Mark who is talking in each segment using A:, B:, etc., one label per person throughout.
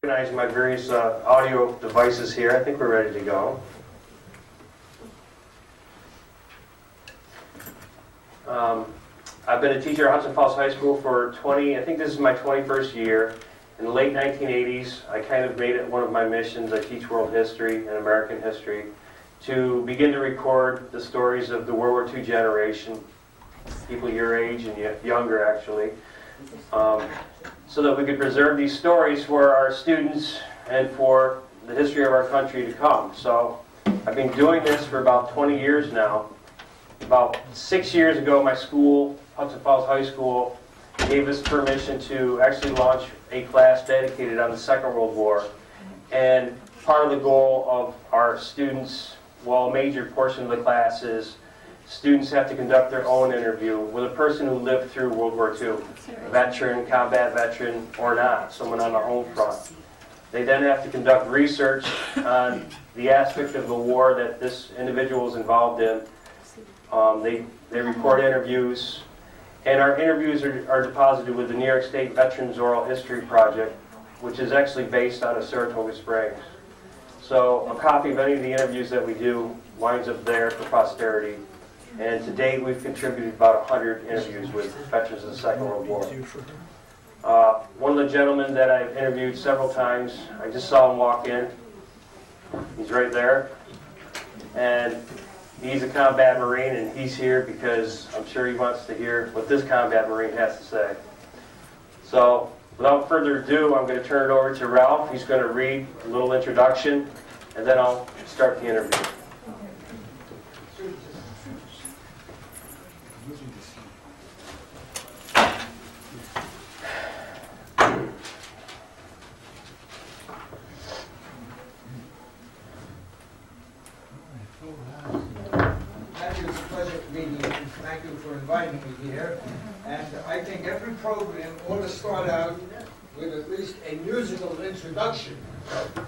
A: Organizing my various audio devices here. I think we're ready to go. I've been a teacher at Hudson Falls High School for I think this is my 21st year. In the late 1980s, I kind of made it one of my missions. I teach world history and American history to begin to record the stories of the World War II generation, people your age and younger actually, so that we could preserve these stories for our students and for the history of our country to come. So I've been doing this for about 20 years now. About 6 years ago, my school, Hudson Falls High School, gave us permission to actually launch a class dedicated on the Second World War. And part of the goal of our students, well, a major portion of the class is students have to conduct their own interview with a person who lived through World War II, a veteran, combat veteran, or not, someone on the home front. They then have to conduct research on the aspect of the war that this individual is involved in. They record interviews, and our interviews are deposited with the New York State Veterans Oral History Project, which is actually based out of Saratoga Springs. So a copy of any of the interviews that we do winds up there for posterity. And to date, we've contributed about 100 interviews with veterans of the Second World War. One of the gentlemen that I've interviewed several times, I just saw him walk in. He's right there. And he's a combat Marine, and he's here because I'm sure he wants to hear what this combat Marine has to say. So without further ado, I'm going to turn it over to Ralph. He's going to read a little introduction, and then I'll start the interview.
B: Thank you for inviting me here. And I think every program ought to start out with at least a musical introduction.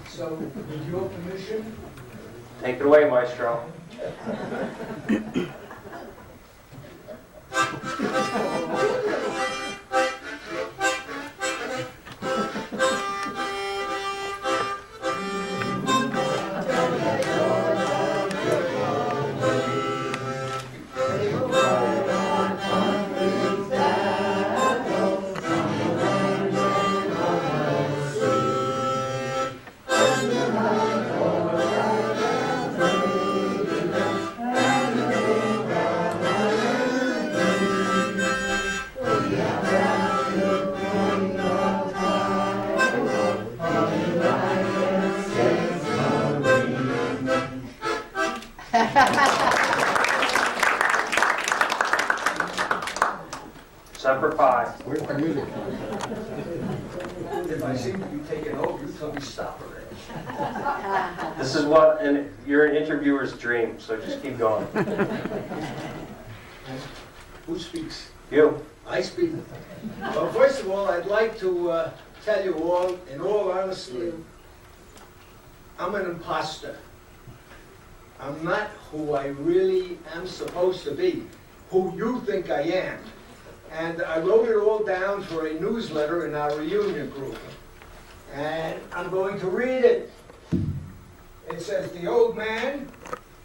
B: So, with your permission.
A: Take it away, Maestro. Semper Fi.
B: Where's the music? If I seem to be taking over, you tell me stop already.
A: This is what, and you're an interviewer's dream, so just keep going.
B: Who speaks?
A: You.
B: I speak. Well, first of all, I'd like to tell you all, in all honesty, I'm an imposter. I'm not who I really am supposed to be, who you think I am. And I wrote it all down for a newsletter in our reunion group. And I'm going to read it. It says, the old man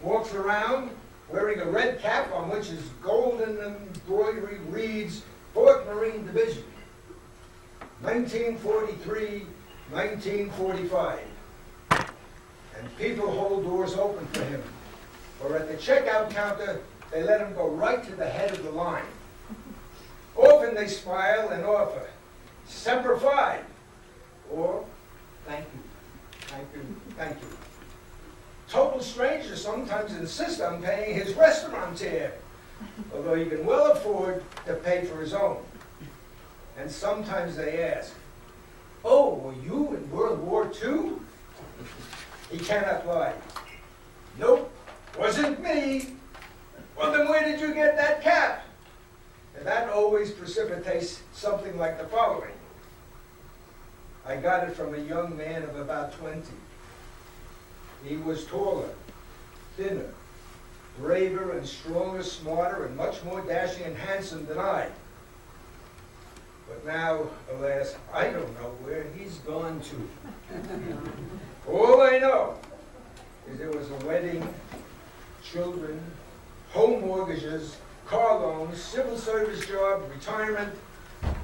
B: walks around wearing a red cap on which his golden embroidery reads, 4th Marine Division, 1943, 1945. And people hold doors open for him. Or at the checkout counter, they let him go right to the head of the line. Often they smile and offer, Semper Fi, or thank you, thank you, thank you. Total strangers sometimes insist on paying his restaurateur, although he can well afford to pay for his own. And sometimes they ask, oh, were you in World War II? He cannot lie. Nope, wasn't me. Well, then where did you get that cap? And that always precipitates something like the following. I got it from a young man of about 20. He was taller, thinner, braver and stronger, smarter, and much more dashing and handsome than I. But now, alas, I don't know where he's gone to. All I know is there was a wedding, children, home mortgages, car loans, civil service job, retirement.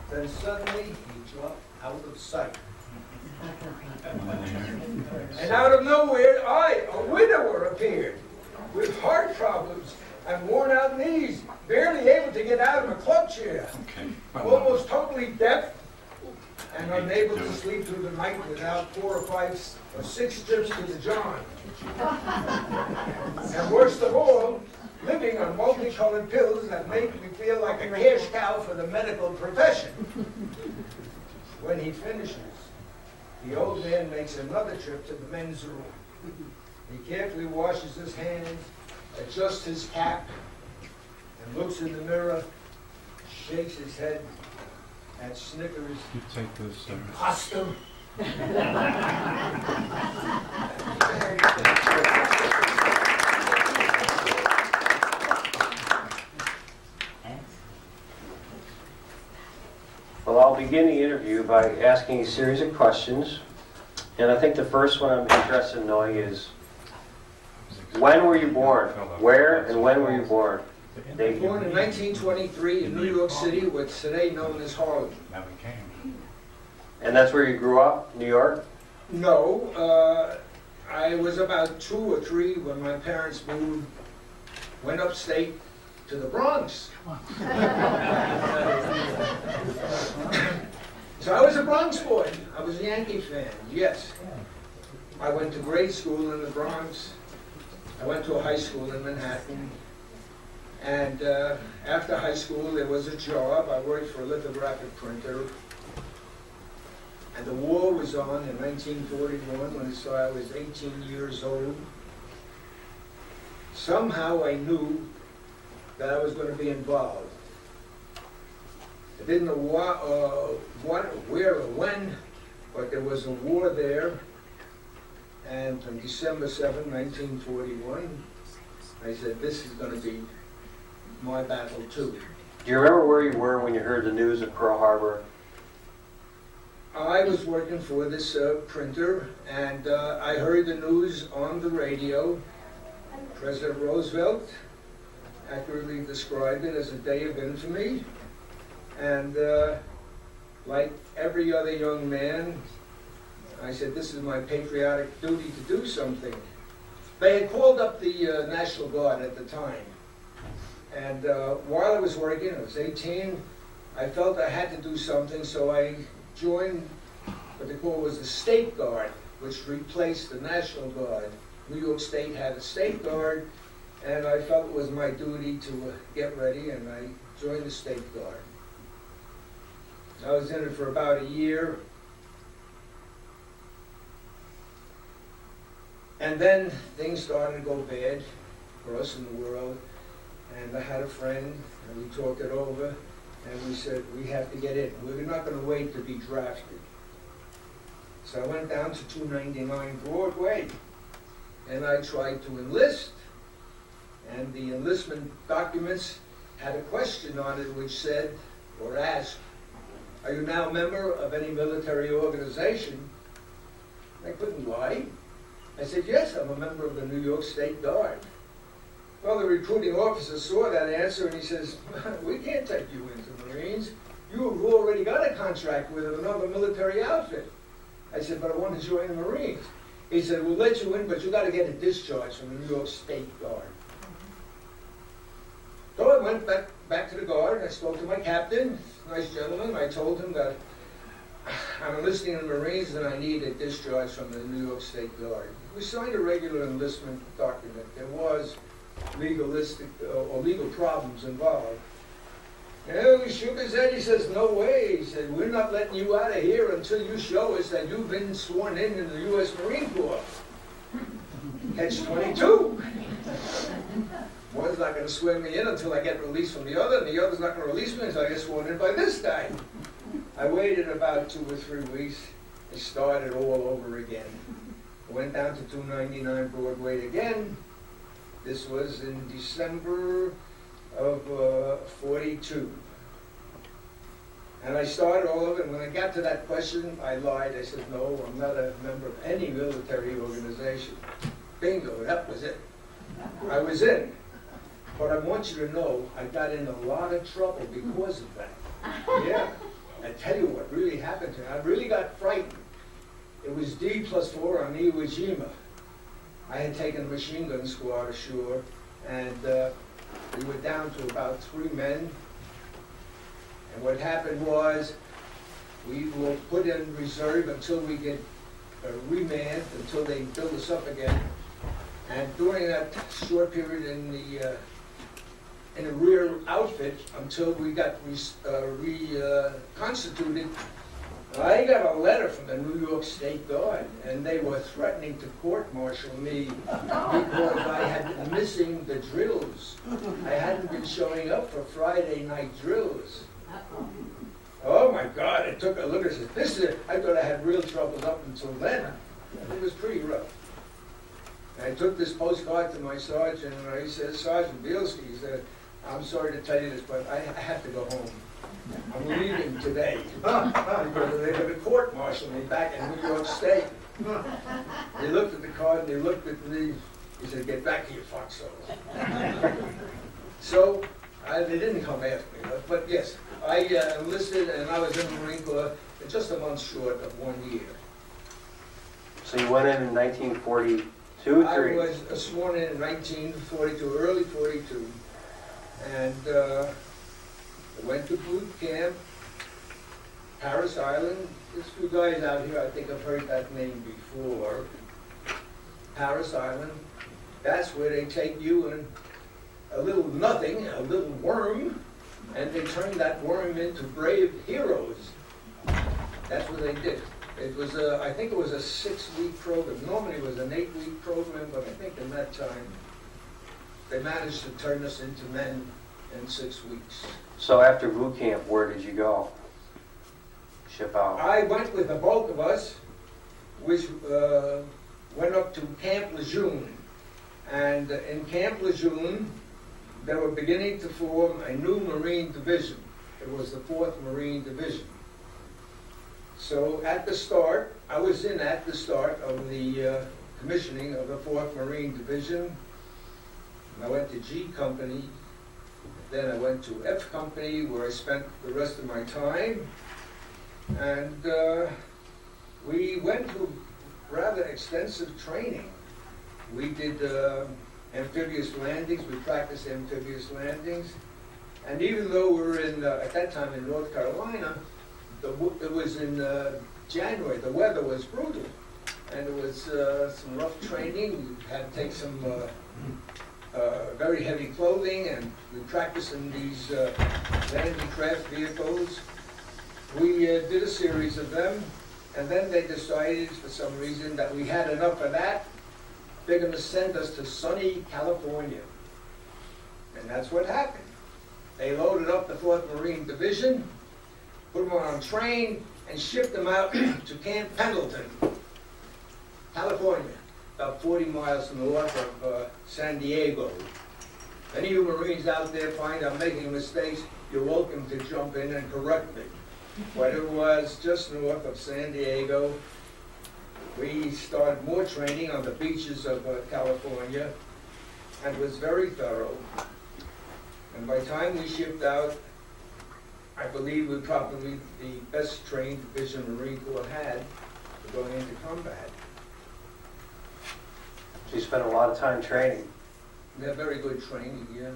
B: Then suddenly he dropped out of sight. And out of nowhere, I, a widower, appeared with heart problems and worn out knees, barely able to get out of a club chair, almost totally deaf and unable to sleep through the night without 4 or 5 or 6 trips to the John. And worst of all, living on multicolored pills that make me feel like a cash cow for the medical profession. When he finishes, the old man makes another trip to the men's room. He carefully washes his hands, adjusts his cap, and looks in the mirror, shakes his head, and snickers.
C: You take this, sir.
B: Imposter.
A: Well, I'll begin the interview by asking a series of questions. And I think the first one I'm interested in knowing is, when were you born? Where and when were you born?
B: Born in 1923 in New York City, what's today known as Harlem.
C: Now we came.
A: And that's where you grew up, New York?
B: No, I was about 2 or 3 when my parents moved, went upstate to the Bronx. So I was a Bronx boy. I was a Yankee fan, yes. I went to grade school in the Bronx. I went to a high school in Manhattan. And after high school, there was a job. I worked for a lithographic printer. And the war was on in 1941, when so I was 18 years old. Somehow I knew that I was going to be involved. I didn't know what, where, or when, but there was a war there. And on December 7, 1941, I said, this is going to be my battle too.
A: Do you remember where you were when you heard the news of Pearl Harbor?
B: I was working for this printer, and I heard the news on the radio. President Roosevelt accurately described it as a day of infamy. And like every other young man, I said, this is my patriotic duty to do something. They had called up the National Guard at the time. And while I was working, I was 18, I felt I had to do something, so I joined what they call was the State Guard, which replaced the National Guard. New York State had a State Guard, and I felt it was my duty to get ready, and I joined the State Guard. I was in it for about a year. And then things started to go bad for us in the world. And I had a friend, and we talked it over, and we said, we have to get in. We're not going to wait to be drafted. So I went down to 299 Broadway, and I tried to enlist. And the enlistment documents had a question on it which said, or asked, are you now a member of any military organization? I couldn't lie. I said, yes, I'm a member of the New York State Guard. Well, the recruiting officer saw that answer, and he says, we can't take you into the Marines. You have already got a contract with another military outfit. I said, but I want to join the Marines. He said, we'll let you in, but you got to get a discharge from the New York State Guard. So I went back to the Guard, and I spoke to my captain, nice gentleman. I told him that I'm enlisting in the Marines and I need a discharge from the New York State Guard. We signed a regular enlistment document. There was legalistic or legal problems involved. And he shook his head. He says, no way. He said, we're not letting you out of here until you show us that you've been sworn in the U.S. Marine Corps. Catch-22. One's not going to swear me in until I get released from the other, and the other's not going to release me until I get sworn in by this guy. I waited about 2 or 3 weeks. It started all over again. I went down to 299 Broadway again. This was in December of 42. And I started all of it, and when I got to that question, I lied. I said, no, I'm not a member of any military organization. Bingo, that was it. I was in. But I want you to know, I got in a lot of trouble because of that. Yeah, I tell you what really happened to me. I really got frightened. It was D+4 on Iwo Jima. I had taken a machine gun squad ashore, and we were down to about 3 men. And what happened was, we were put in reserve until we get remand, until they build us up again. And during that short period in the rear outfit, until we got reconstituted, I got a letter from the New York State Guard, and they were threatening to court-martial me because I had been missing the drills. I hadn't been showing up for Friday night drills. Oh my God, it took a look at this. I thought I had real troubles up until then. It was pretty rough. And I took this postcard to my sergeant, and I said, Sergeant Bielski, he said, I'm sorry to tell you this, but I have to go home. I'm leaving today. Because they're going to court-martial me back in New York State. He looked at the card, and he looked at me. He said, get back to your foxhole. So, they didn't come after me. But yes, I enlisted, and I was in the Marine Corps just a month short of 1 year.
A: So you went in 1942,
B: I
A: 3?
B: was sworn in 1942, early 42. And I went to boot camp, Paris Island. There's a few guys out here, I think I've heard that name before. Paris Island. That's where they take you and a little nothing, a little worm, and they turn that worm into brave heroes. That's what they did. It was I think it was a 6-week program. Normally it was an 8-week program, but I think in that time they managed to turn us into men in 6 weeks.
A: So after boot camp, where did you go? Ship out?
B: I went with the bulk of us, which went up to Camp Lejeune. And in Camp Lejeune, they were beginning to form a new Marine division. It was the 4th Marine Division. So at the start, I was in at the start of the commissioning of the 4th Marine Division. I went to G Company, then I went to F Company, where I spent the rest of my time. And we went through rather extensive training. We did amphibious landings, we practiced amphibious landings. And even though we were in, at that time in North Carolina, it was in January, the weather was brutal. And it was some rough training. We had to take some very heavy clothing, and we practiced in these landing craft vehicles. We did a series of them, and then they decided for some reason that we had enough of that. They're going to send us to sunny California. And that's what happened. They loaded up the 4th Marine Division, put them on a train, and shipped them out to Camp Pendleton, California, about 40 miles north of San Diego. Any of you Marines out there find I'm making mistakes, you're welcome to jump in and correct me. But it was just north of San Diego. We started more training on the beaches of California, and it was very thorough. And by the time we shipped out, I believe we were probably the best trained division the Marine Corps had for going into combat.
A: So you spent a lot of time training.
B: We had very good training, yeah.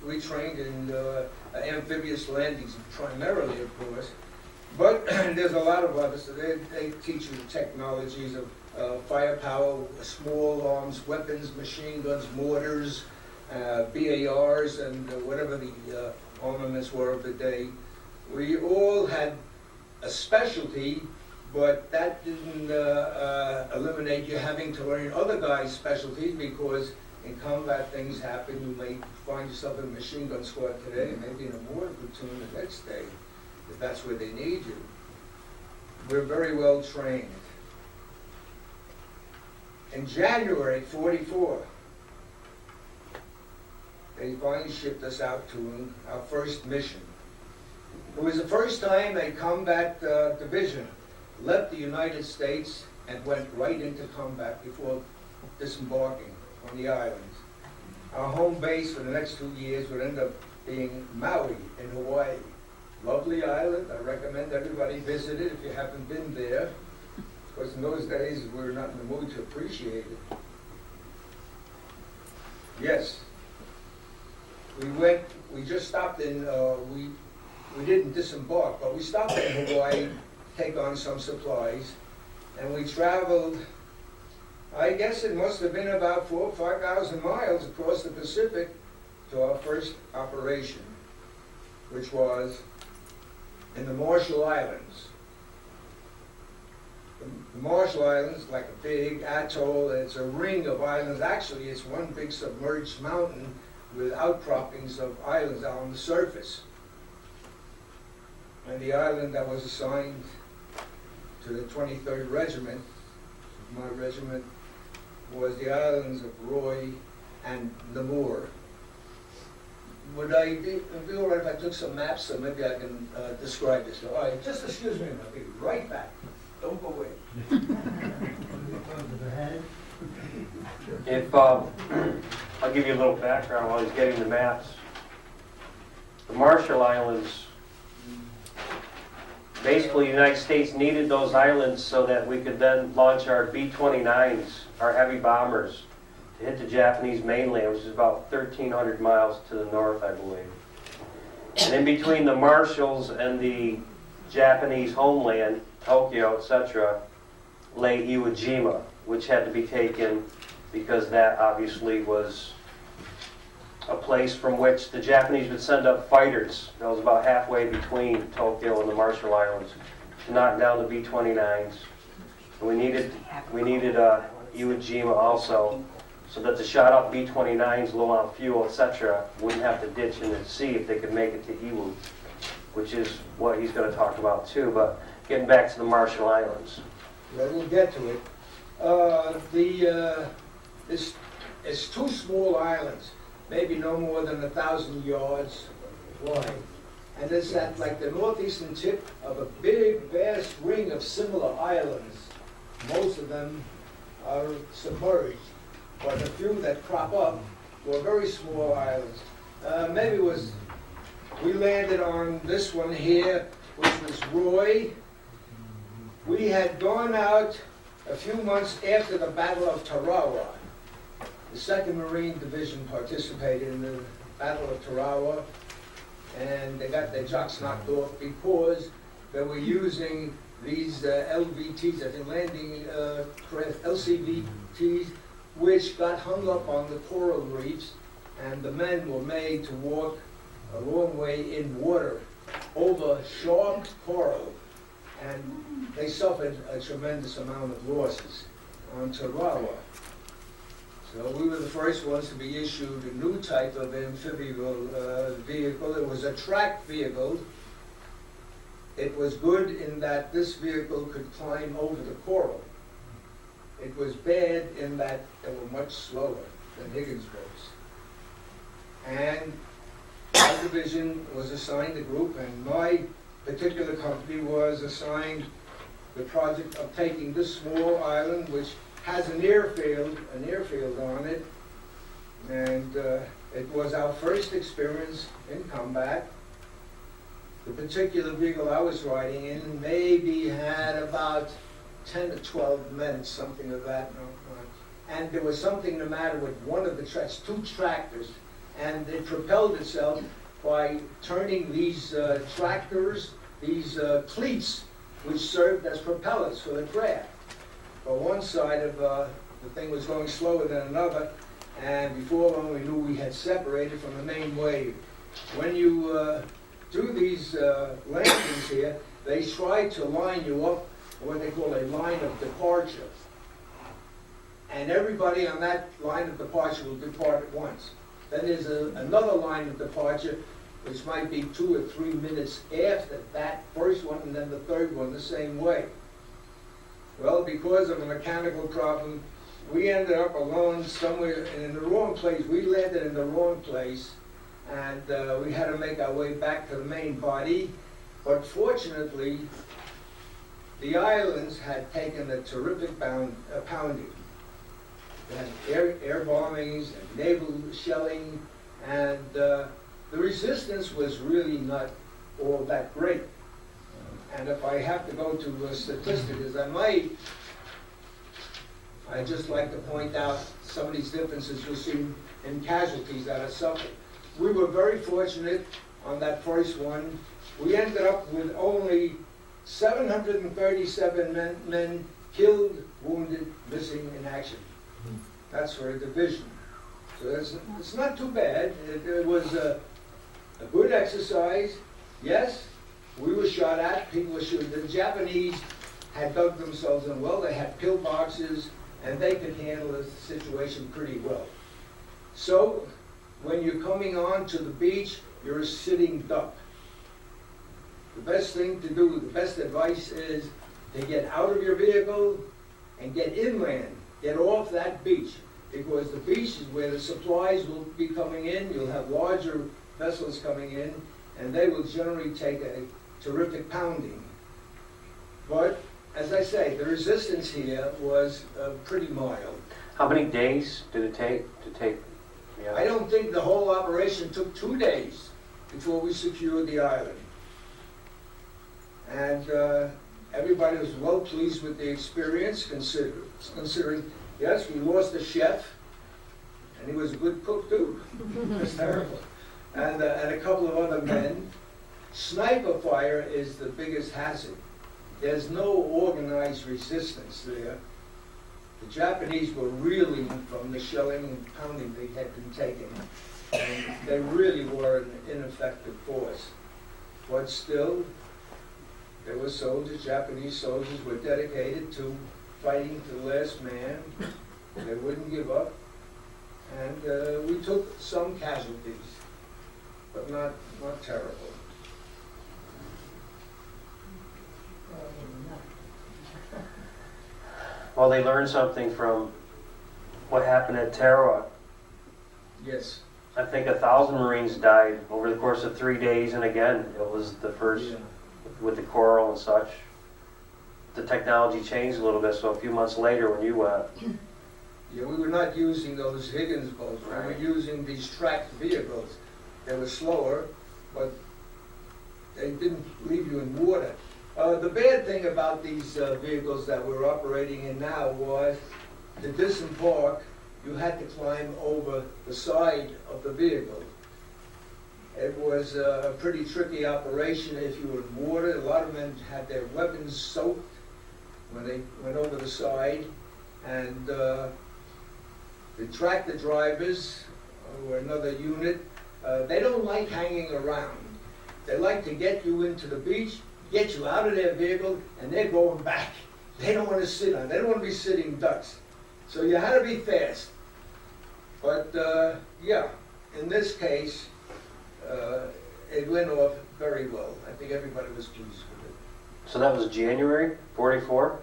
B: We trained in amphibious landings primarily, of course. But there's a lot of others. They teach you the technologies of firepower, small arms, weapons, machine guns, mortars, BARs, and whatever the armaments were of the day. We all had a specialty, but that didn't eliminate you having to learn other guys' specialties, because in combat things happen. You may find yourself in a machine gun squad today, maybe in a mortar platoon the next day, if that's where they need you. We're very well trained. In January '44, they finally shipped us out to our first mission. It was the first time a combat division left the United States and went right into combat before disembarking on the islands. Our home base for the next 2 years would end up being Maui in Hawaii. Lovely island. I recommend everybody visit it if you haven't been there. Because in those days, we were not in the mood to appreciate it. Yes. We just stopped in, we didn't disembark, but we stopped in Hawaii, take on some supplies, and we traveled, I guess it must have been about 4,000 or 5,000 miles across the Pacific to our first operation, which was in the Marshall Islands. The Marshall Islands, like a big atoll, it's a ring of islands. Actually, it's one big submerged mountain with outcroppings of islands out on the surface. And the island that was assigned to the 23rd Regiment, my regiment, was the islands of Roy and Namur. Would I be all right if I took some maps so maybe I can describe this? All right, just excuse me, I'll be right back. Don't go away.
A: If I'll give you a little background while he's getting the maps. The Marshall Islands, basically the United States needed those islands so that we could then launch our B-29s, our heavy bombers, to hit the Japanese mainland, which is about 1,300 miles to the north, I believe. And in between the Marshalls and the Japanese homeland, Tokyo, etc., lay Iwo Jima, which had to be taken because that obviously was a place from which the Japanese would send up fighters. That was about halfway between Tokyo and the Marshall Islands to knock down the B-29s. And we needed Iwo Jima also, so that the shot-up B-29s, low on fuel, etc., wouldn't have to ditch in the sea if they could make it to Iwo, which is what he's going to talk about too. But getting back to the Marshall Islands.
B: Well, we'll get to it. It's two small islands, maybe no more than 1,000 yards wide. And it's at like the northeastern tip of a big, vast ring of similar islands. Most of them are submerged, but the few that crop up were very small islands. We landed on this one here, which was Roy. We had gone out a few months after the Battle of Tarawa. The 2nd Marine Division participated in the Battle of Tarawa, and they got their jocks knocked off because they were using these LVTs, I think landing craft, LCVTs, which got hung up on the coral reefs, and the men were made to walk a long way in water over sharp coral, and they suffered a tremendous amount of losses on Tarawa. So we were the first ones to be issued a new type of amphibious vehicle. It was a tracked vehicle. It was good in that this vehicle could climb over the coral. It was bad in that they were much slower than Higgins boats. And our division was assigned a group, and my particular company was assigned the project of taking this small island, which has an airfield on it, and it was our first experience in combat. The particular vehicle I was riding in maybe had about 10 to 12 men, something of that. And there was something the matter with one of the tracks, 2 tractors, and it propelled itself by turning these tractors, these cleats, which served as propellers for the craft. But one side of the thing was going slower than another, and before long we knew we had separated from the main wave. When you do these landings here, they try to line you up, what they call a line of departure. And everybody on that line of departure will depart at once. Then there's another line of departure, which might be 2 or 3 minutes after that first one, and then the third one the same way. Well, because of a mechanical problem, we ended up alone somewhere in the wrong place. We landed in the wrong place, and we had to make our way back to the main body. But fortunately, the islands had taken a terrific pounding. They had air bombings and naval shelling, and the resistance was really not all that great. And if I have to go to statistics, as I might, I'd just like to point out some of these differences you'll see in casualties that are suffered. We were very fortunate on that first one. We ended up with only 737 men killed, wounded, missing in action. That's for a division. So it's not too bad. It was a good exercise. Yes, we were shot at, people were shooting. The Japanese had dug themselves in well. They had pillboxes, and they could handle the situation pretty well. So when you're coming on to the beach, you're a sitting duck. The best thing to do, the best advice is to get out of your vehicle and get inland, get off that beach, because the beach is where the supplies will be coming in. You'll have larger vessels coming in, and they will generally take a terrific pounding. But as I say, the resistance here was pretty mild.
A: How many days did it take to take the island?
B: I don't think the whole operation took 2 days before we secured the island. And everybody was well pleased with the experience, considering, yes, we lost a chef, and he was a good cook too. That's terrible. And a couple of other men. Sniper fire is the biggest hazard. There's no organized resistance there. The Japanese were reeling from the shelling and pounding they had been taking, and they really were an ineffective force. But still, there were soldiers, Japanese soldiers were dedicated to fighting to the last man. They wouldn't give up. And we took some casualties, but not terrible.
A: Well, they learned something from what happened at Tarawa.
B: Yes.
A: I think 1,000 Marines died over the course of 3 days, and again, it was the first
B: Yeah.
A: with the coral and such. The technology changed a little bit, so a few months later when you went,
B: Yeah, we were not using those Higgins boats. We were
A: Right.
B: using these tracked vehicles. They were slower, but they didn't leave you in water. The bad thing about these vehicles that we're operating in now was to disembark, you had to climb over the side of the vehicle. It was a pretty tricky operation if you were in water. A lot of men had their weapons soaked when they went over the side. And the tractor drivers, or another unit, they don't like hanging around. They like to get you into the beach, get you out of their vehicle, and they're going back. They don't want to sit on it. They don't want to be sitting ducks. So you had to be fast. But yeah, in this case, it went off very well. I think everybody was pleased with it.
A: so that was January 44?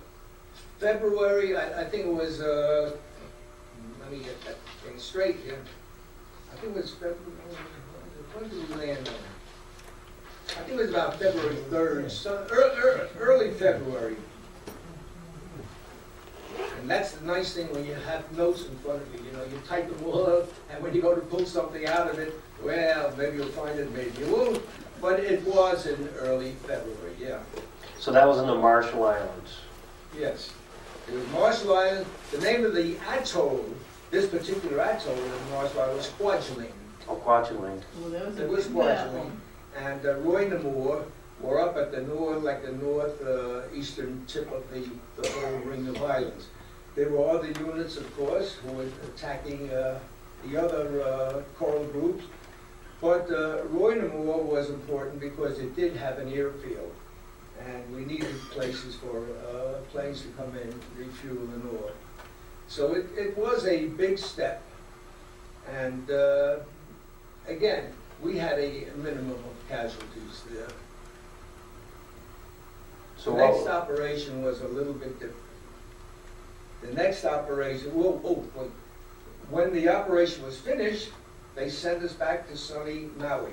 B: February, I think it was, let me get that thing straight here. I think it was February, when did we land on it? I think it was about February 3rd, so early February. And that's the nice thing when you have notes in front of you, you type them all up, and when you go to pull something out of it, well, maybe you'll find it, maybe you won't. But it was in early February, yeah.
A: So that was in the Marshall Islands.
B: Yes. It was Marshall Island. The name of the atoll, this particular atoll in Marshall Island, was Kwajalein.
A: Oh, Kwajalein.
D: Well, that was
B: It
D: a
B: was
D: big
B: Kwajalein.
D: battle.
B: And Roy Namur were up at the north, like the northeastern tip of the whole ring of islands. There were other units, of course, who were attacking the other coral groups. But Roy Namur was important because it did have an airfield. And we needed places for planes to come in, refuel the north. So it was a big step. And again, we had a minimum of casualties there.
A: So
B: The next operation was a little bit different. The next operation, when the operation was finished, they sent us back to sunny Maui.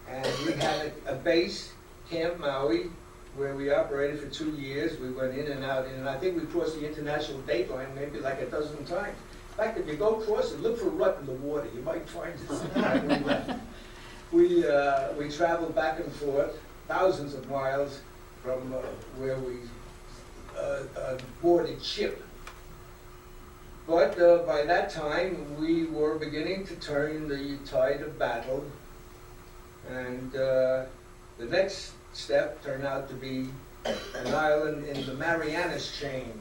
B: And we had a base Camp Maui, where we operated for 2 years. We went in and out, and I think we crossed the international date line maybe like a dozen times. In fact, if you go across it, look for a rut in the water. You might find it. We traveled back and forth, thousands of miles from where we boarded ship. But by that time, we were beginning to turn the tide of battle, and the next step turned out to be an island in the Marianas chain,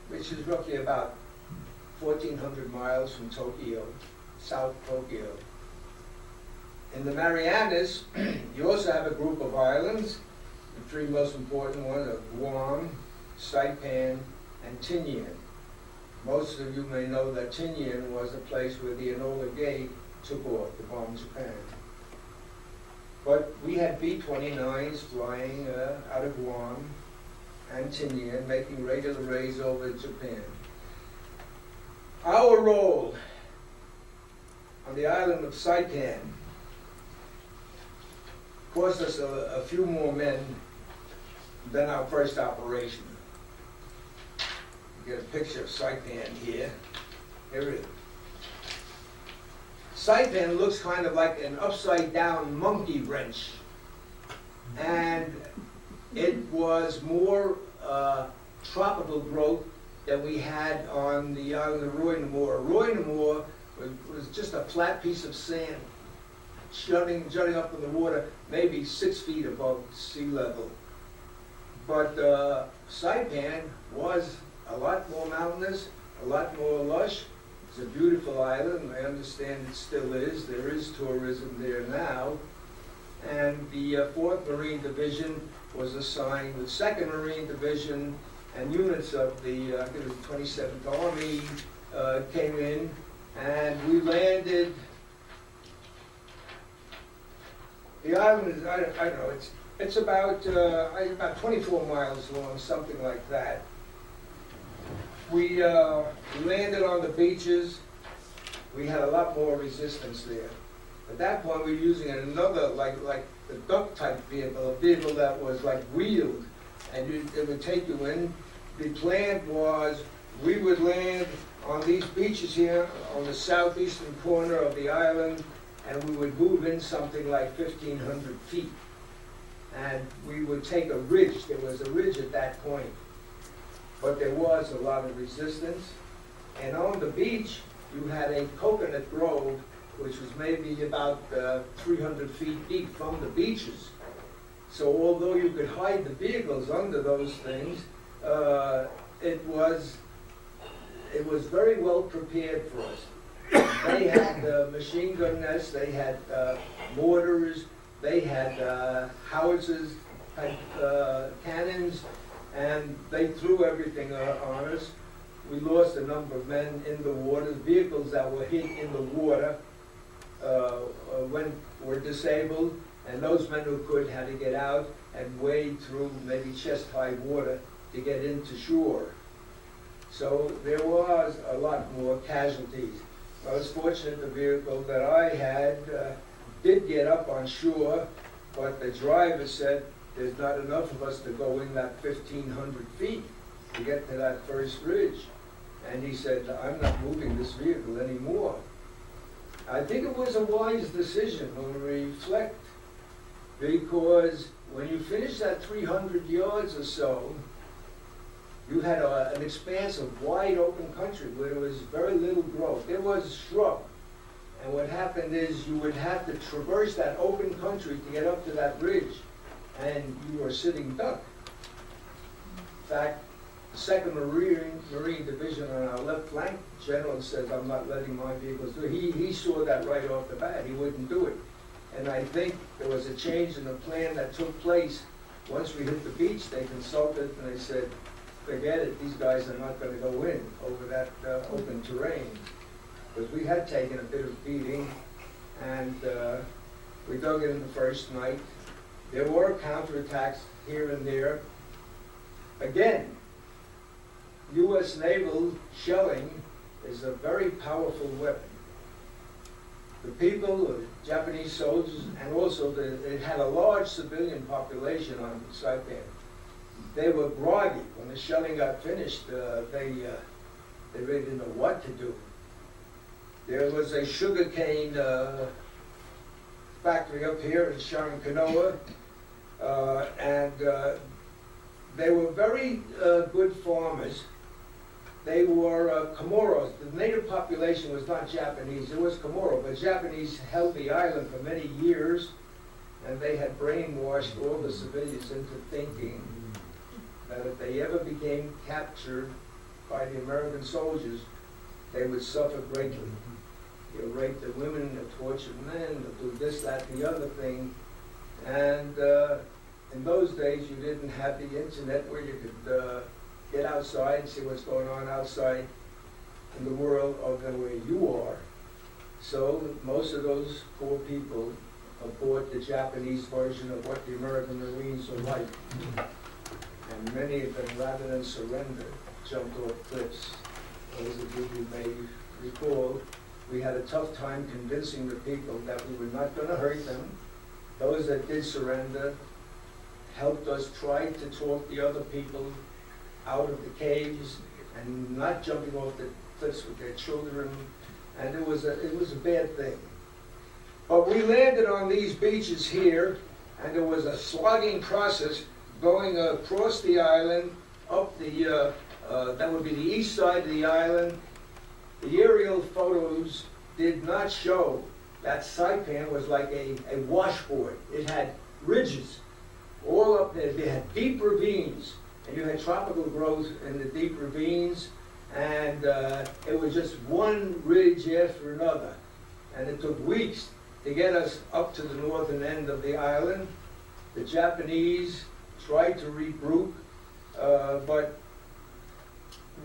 B: which is roughly about 1,400 miles from Tokyo, South Tokyo. In the Marianas, you also have a group of islands. The three most important ones are Guam, Saipan, and Tinian. Most of you may know that Tinian was the place where the Enola Gay took off to bomb Japan. But we had B-29s flying out of Guam and Tinian, making regular raids over Japan. Our role on the island of Saipan cost us a few more men than our first operation. You get a picture of Saipan here. Here it is. Saipan looks kind of like an upside-down monkey wrench. And it was more tropical growth than we had on the island of Roy-Namor. Roy-Namor was just a flat piece of sand jutting up in the water, maybe 6 feet above sea level. But Saipan was a lot more mountainous, a lot more lush. It's a beautiful island. I understand it still is. There is tourism there now. And the 4th Marine Division was assigned with 2nd Marine Division, and units of the, I think it was the 27th Army came in, and we landed. The island is, I don't know, it's about 24 miles long, something like that. We landed on the beaches. We had a lot more resistance there. At that point, we were using another, like the duck type vehicle, a vehicle that was like wheeled, and it would take you in. The plan was we would land on these beaches here on the southeastern corner of the island, and we would move in something like 1,500 feet. And we would take a ridge. There was a ridge at that point. But there was a lot of resistance. And on the beach, you had a coconut grove, which was maybe about 300 feet deep from the beaches. So although you could hide the vehicles under those things, it was very well prepared for us. They had machine gun nests, they had mortars, they had howitzers, had cannons, and they threw everything on us. We lost a number of men in the water. Vehicles that were hit in the water were disabled, and those men who could had to get out and wade through maybe chest-high water to get into shore. So there was a lot more casualties. I was fortunate the vehicle that I had did get up on shore, but the driver said there's not enough of us to go in that 1,500 feet to get to that first ridge. And he said, I'm not moving this vehicle anymore. I think it was a wise decision when we reflect, because when you finish that 300 yards or so, you had an expanse of wide open country where there was very little growth. There was shrub. And what happened is you would have to traverse that open country to get up to that ridge, and you were sitting duck. In fact, the 2nd Marine Division on our left flank general says, I'm not letting my vehicles do it. He saw that right off the bat. He wouldn't do it. And I think there was a change in the plan that took place. Once we hit the beach, they consulted and they said, forget it, these guys are not going to go in over that open terrain. Because we had taken a bit of beating, and we dug in the first night. There were counterattacks here and there. Again, U.S. naval shelling is a very powerful weapon. the people, the Japanese soldiers, and also it had a large civilian population on Saipan. They were groggy. When the shelling got finished, they really didn't know what to do. There was a sugarcane factory up here in Sharon-Kanoa, and they were very good farmers. They were Comoros. The native population was not Japanese, it was Comoro, but Japanese held the island for many years, and they had brainwashed all the civilians into thinking that if they ever became captured by the American soldiers, they would suffer greatly. They'll rape the women, they'll torture men, they'll do this, that, and the other thing. And in those days, you didn't have the internet where you could get outside and see what's going on outside in the world other than where you are. So most of those poor people bought the Japanese version of what the American Marines were like. And many of them, rather than surrender, jumped off cliffs. Those of you who may recall, we had a tough time convincing the people that we were not going to hurt them. Those that did surrender helped us try to talk the other people out of the caves and not jumping off the cliffs with their children, and it was a bad thing. But we landed on these beaches here, and there was a slogging process going across the island, up the, that would be the east side of the island. The aerial photos did not show that Saipan was like a washboard. It had ridges all up there. They had deep ravines, and you had tropical growth in the deep ravines, and it was just one ridge after another. And it took weeks to get us up to the northern end of the island. The Japanese tried to regroup, but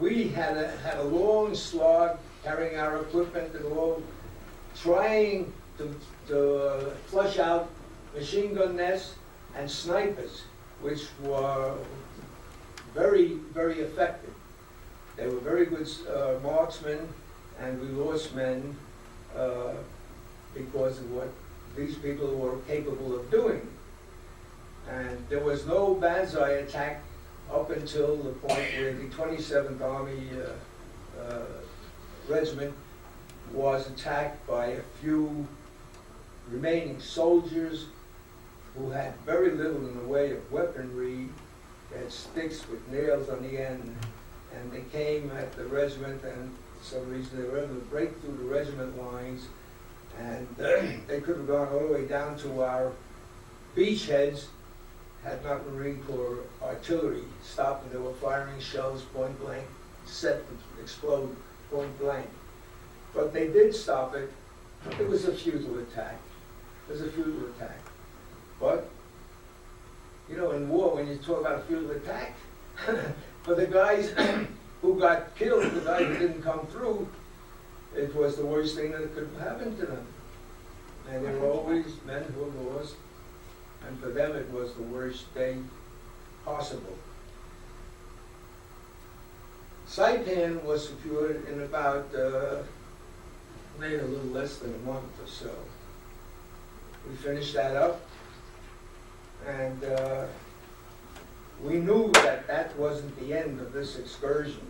B: we had a long slog carrying our equipment and all, trying to flush out machine gun nests and snipers, which were very, very effective. They were very good marksmen, and we lost men because of what these people were capable of doing. And there was no banzai attack up until the point where the 27th Army Regiment was attacked by a few remaining soldiers who had very little in the way of weaponry. They had sticks with nails on the end, and they came at the regiment, and for some reason they were able to break through the regiment lines, and they could have gone all the way down to our beachheads had not Marine Corps artillery stopped, and they were firing shells point blank, set to explode point blank. But they did stop it. It was a futile attack. It was a futile attack. But, you know, in war, when you talk about a futile attack, for the guys who got killed, the guys who didn't come through, it was the worst thing that could happen to them. And there were always men who were lost, and for them it was the worst day possible. Saipan was secured in about maybe a little less than a month or so. We finished that up, and we knew that that wasn't the end of this excursion.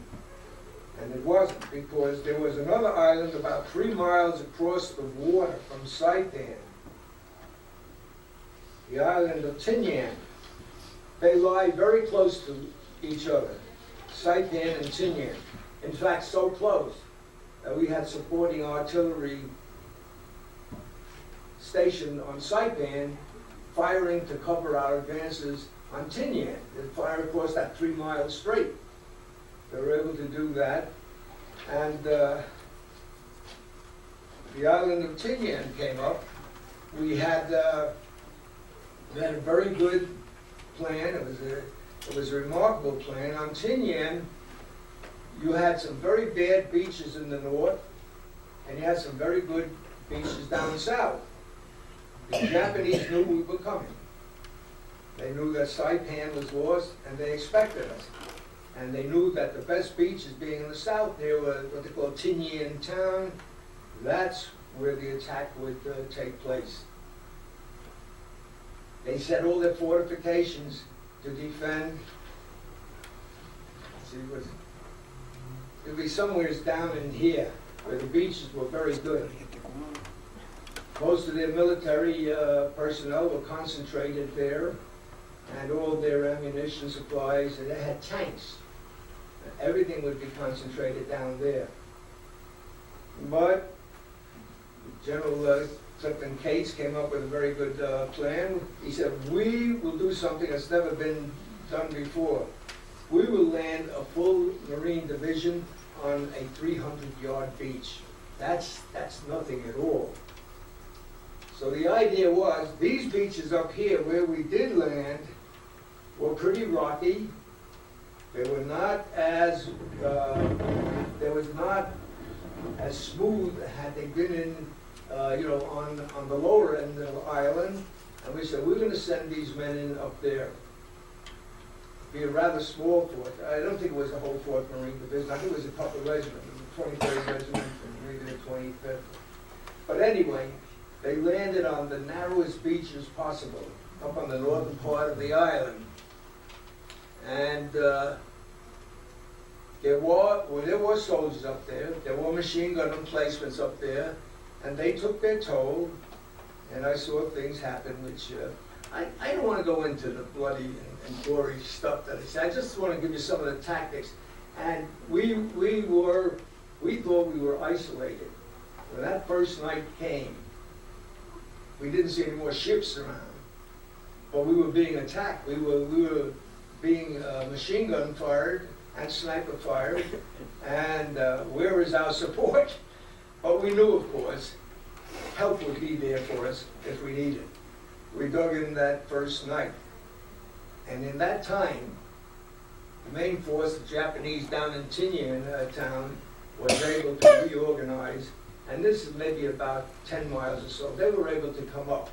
B: And it wasn't, because there was another island about 3 miles across the water from Saipan, the island of Tinian. They lie very close to each other, Saipan and Tinian. In fact, so close that we had supporting artillery stationed on Saipan, firing to cover our advances on Tinian. They'd fire across that 3 miles straight. They were able to do that, and the island of Tinian came up. We had a very good plan. It was a remarkable plan. On Tinian, you had some very bad beaches in the north, and you had some very good beaches down south. The Japanese knew we were coming. They knew that Saipan was lost, and they expected us. And they knew that the best beaches being in the south, there were what they call Tinian town. That's where the attack would take place. They set all their fortifications to defend. See, it would be somewhere down in here where the beaches were very good. Most of their military personnel were concentrated there, and all their ammunition supplies, and they had tanks. Everything would be concentrated down there. But General Clifton Cates came up with a very good plan. He said, we will do something that's never been done before. We will land a full Marine division on a 300-yard beach. That's nothing at all. So the idea was, these beaches up here where we did land were pretty rocky. They were not as, as smooth had they been in, on the lower end of the island. And we said, we're going to send these men in up there. Be a rather small fort. I don't think it was the whole 4th Marine Division. I think it was a couple of regiments, the 23rd Regiment and maybe the 25th. But anyway, they landed on the narrowest beaches possible, up on the northern part of the island. And there were soldiers up there. There were machine gun emplacements up there, and they took their toll. And I saw things happen, which I don't want to go into the bloody and gory stuff that I said. I just want to give you some of the tactics. And we thought we were isolated. When that first night came, we didn't see any more ships around, but we were being attacked. We were being machine gun fired and sniper fired, and where is our support? But we knew, of course, help would be there for us if we needed. We dug in that first night, and in that time, the main force, the Japanese down in Tinian town, was able to reorganize, and this is maybe about 10 miles or so. They were able to come up.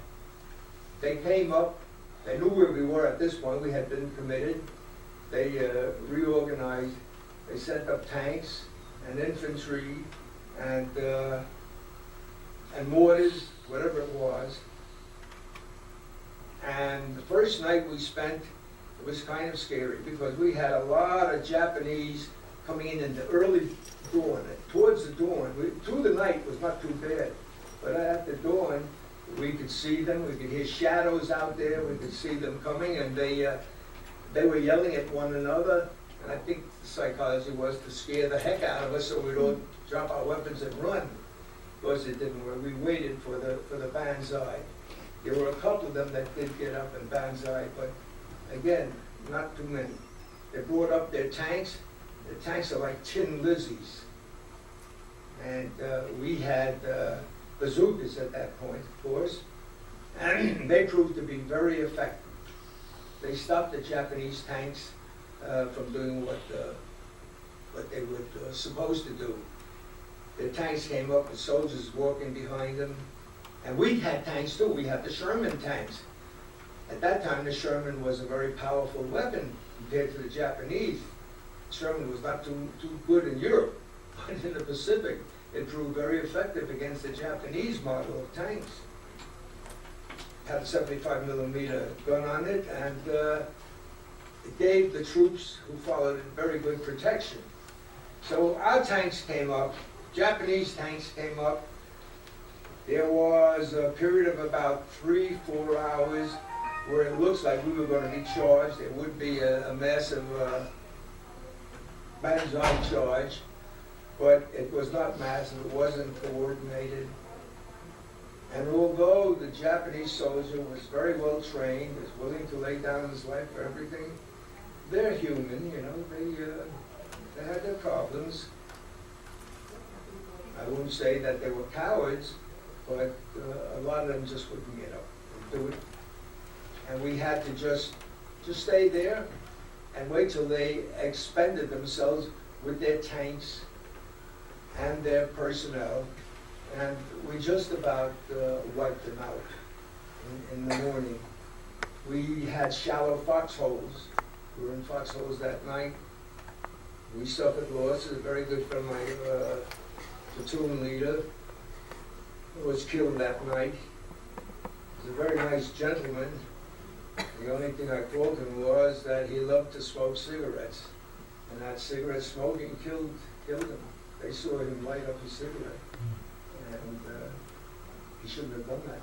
B: They came up. They knew where we were at this point. We had been committed. They reorganized. They sent up tanks and infantry and mortars, whatever it was. And the first night we spent, it was kind of scary because we had a lot of Japanese coming in the early dawn. Towards the dawn, through the night was not too bad, but at the dawn, we could see them. We could hear shadows out there. We could see them coming, and they were yelling at one another. And I think the psychology was to scare the heck out of us, so we'd all drop our weapons and run. Of course, it didn't work. We waited for the banzai. There were a couple of them that did get up and banzai, but again, not too many. They brought up their tanks. The tanks are like tin Lizzies, and we had bazookas at that point, of course, and they proved to be very effective. They stopped the Japanese tanks from doing what they were supposed to do. The tanks came up with soldiers walking behind them, and we had tanks too. We had the Sherman tanks. At that time, the Sherman was a very powerful weapon compared to the Japanese. Sherman was not too good in Europe, but in the Pacific, it proved very effective against the Japanese model of tanks. Had a 75 millimeter gun on it, and it gave the troops who followed it very good protection. So our tanks came up, Japanese tanks came up. There was a period of about 3-4 hours where it looks like we were going to be charged. There would be a massive banzai charge, but it was not massive, it wasn't coordinated. And although the Japanese soldier was very well trained, was willing to lay down his life for everything, they're human, you know, they had their problems. I wouldn't say that they were cowards, but a lot of them just wouldn't get up and do it. And we had to just stay there and wait till they expended themselves with their tanks and their personnel, and we just about wiped them out in the morning. We had shallow foxholes. We were in foxholes that night. We suffered losses. A very good friend, my platoon leader, was killed that night. He was a very nice gentleman. The only thing I called him was that he loved to smoke cigarettes. And that cigarette smoking killed him. They saw him light up his cigarette. And he shouldn't have done that.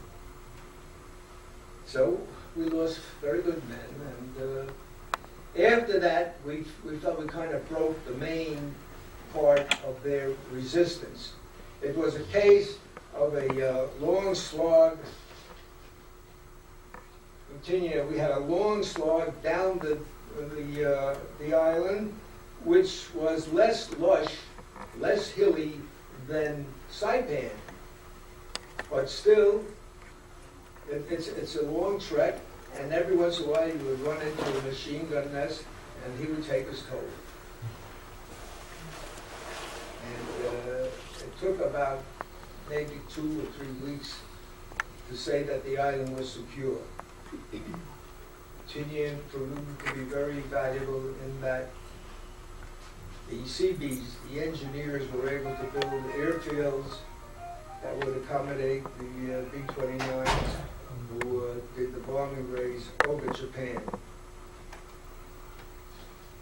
B: So we lost very good men. And after that, we felt we kind of broke the main part of their resistance. It was a case of a long slog. Continue. We had a long slog down the island, which was less lush, less hilly than Saipan, but still, it's a long trek. And every once in a while, you would run into a machine gun nest, and he would take us home. And it took about maybe 2 or 3 weeks to say that the island was secure. Tinian proved to be very valuable in that the Seabees, the engineers, were able to build airfields that would accommodate the B-29s who did the bombing raids over Japan.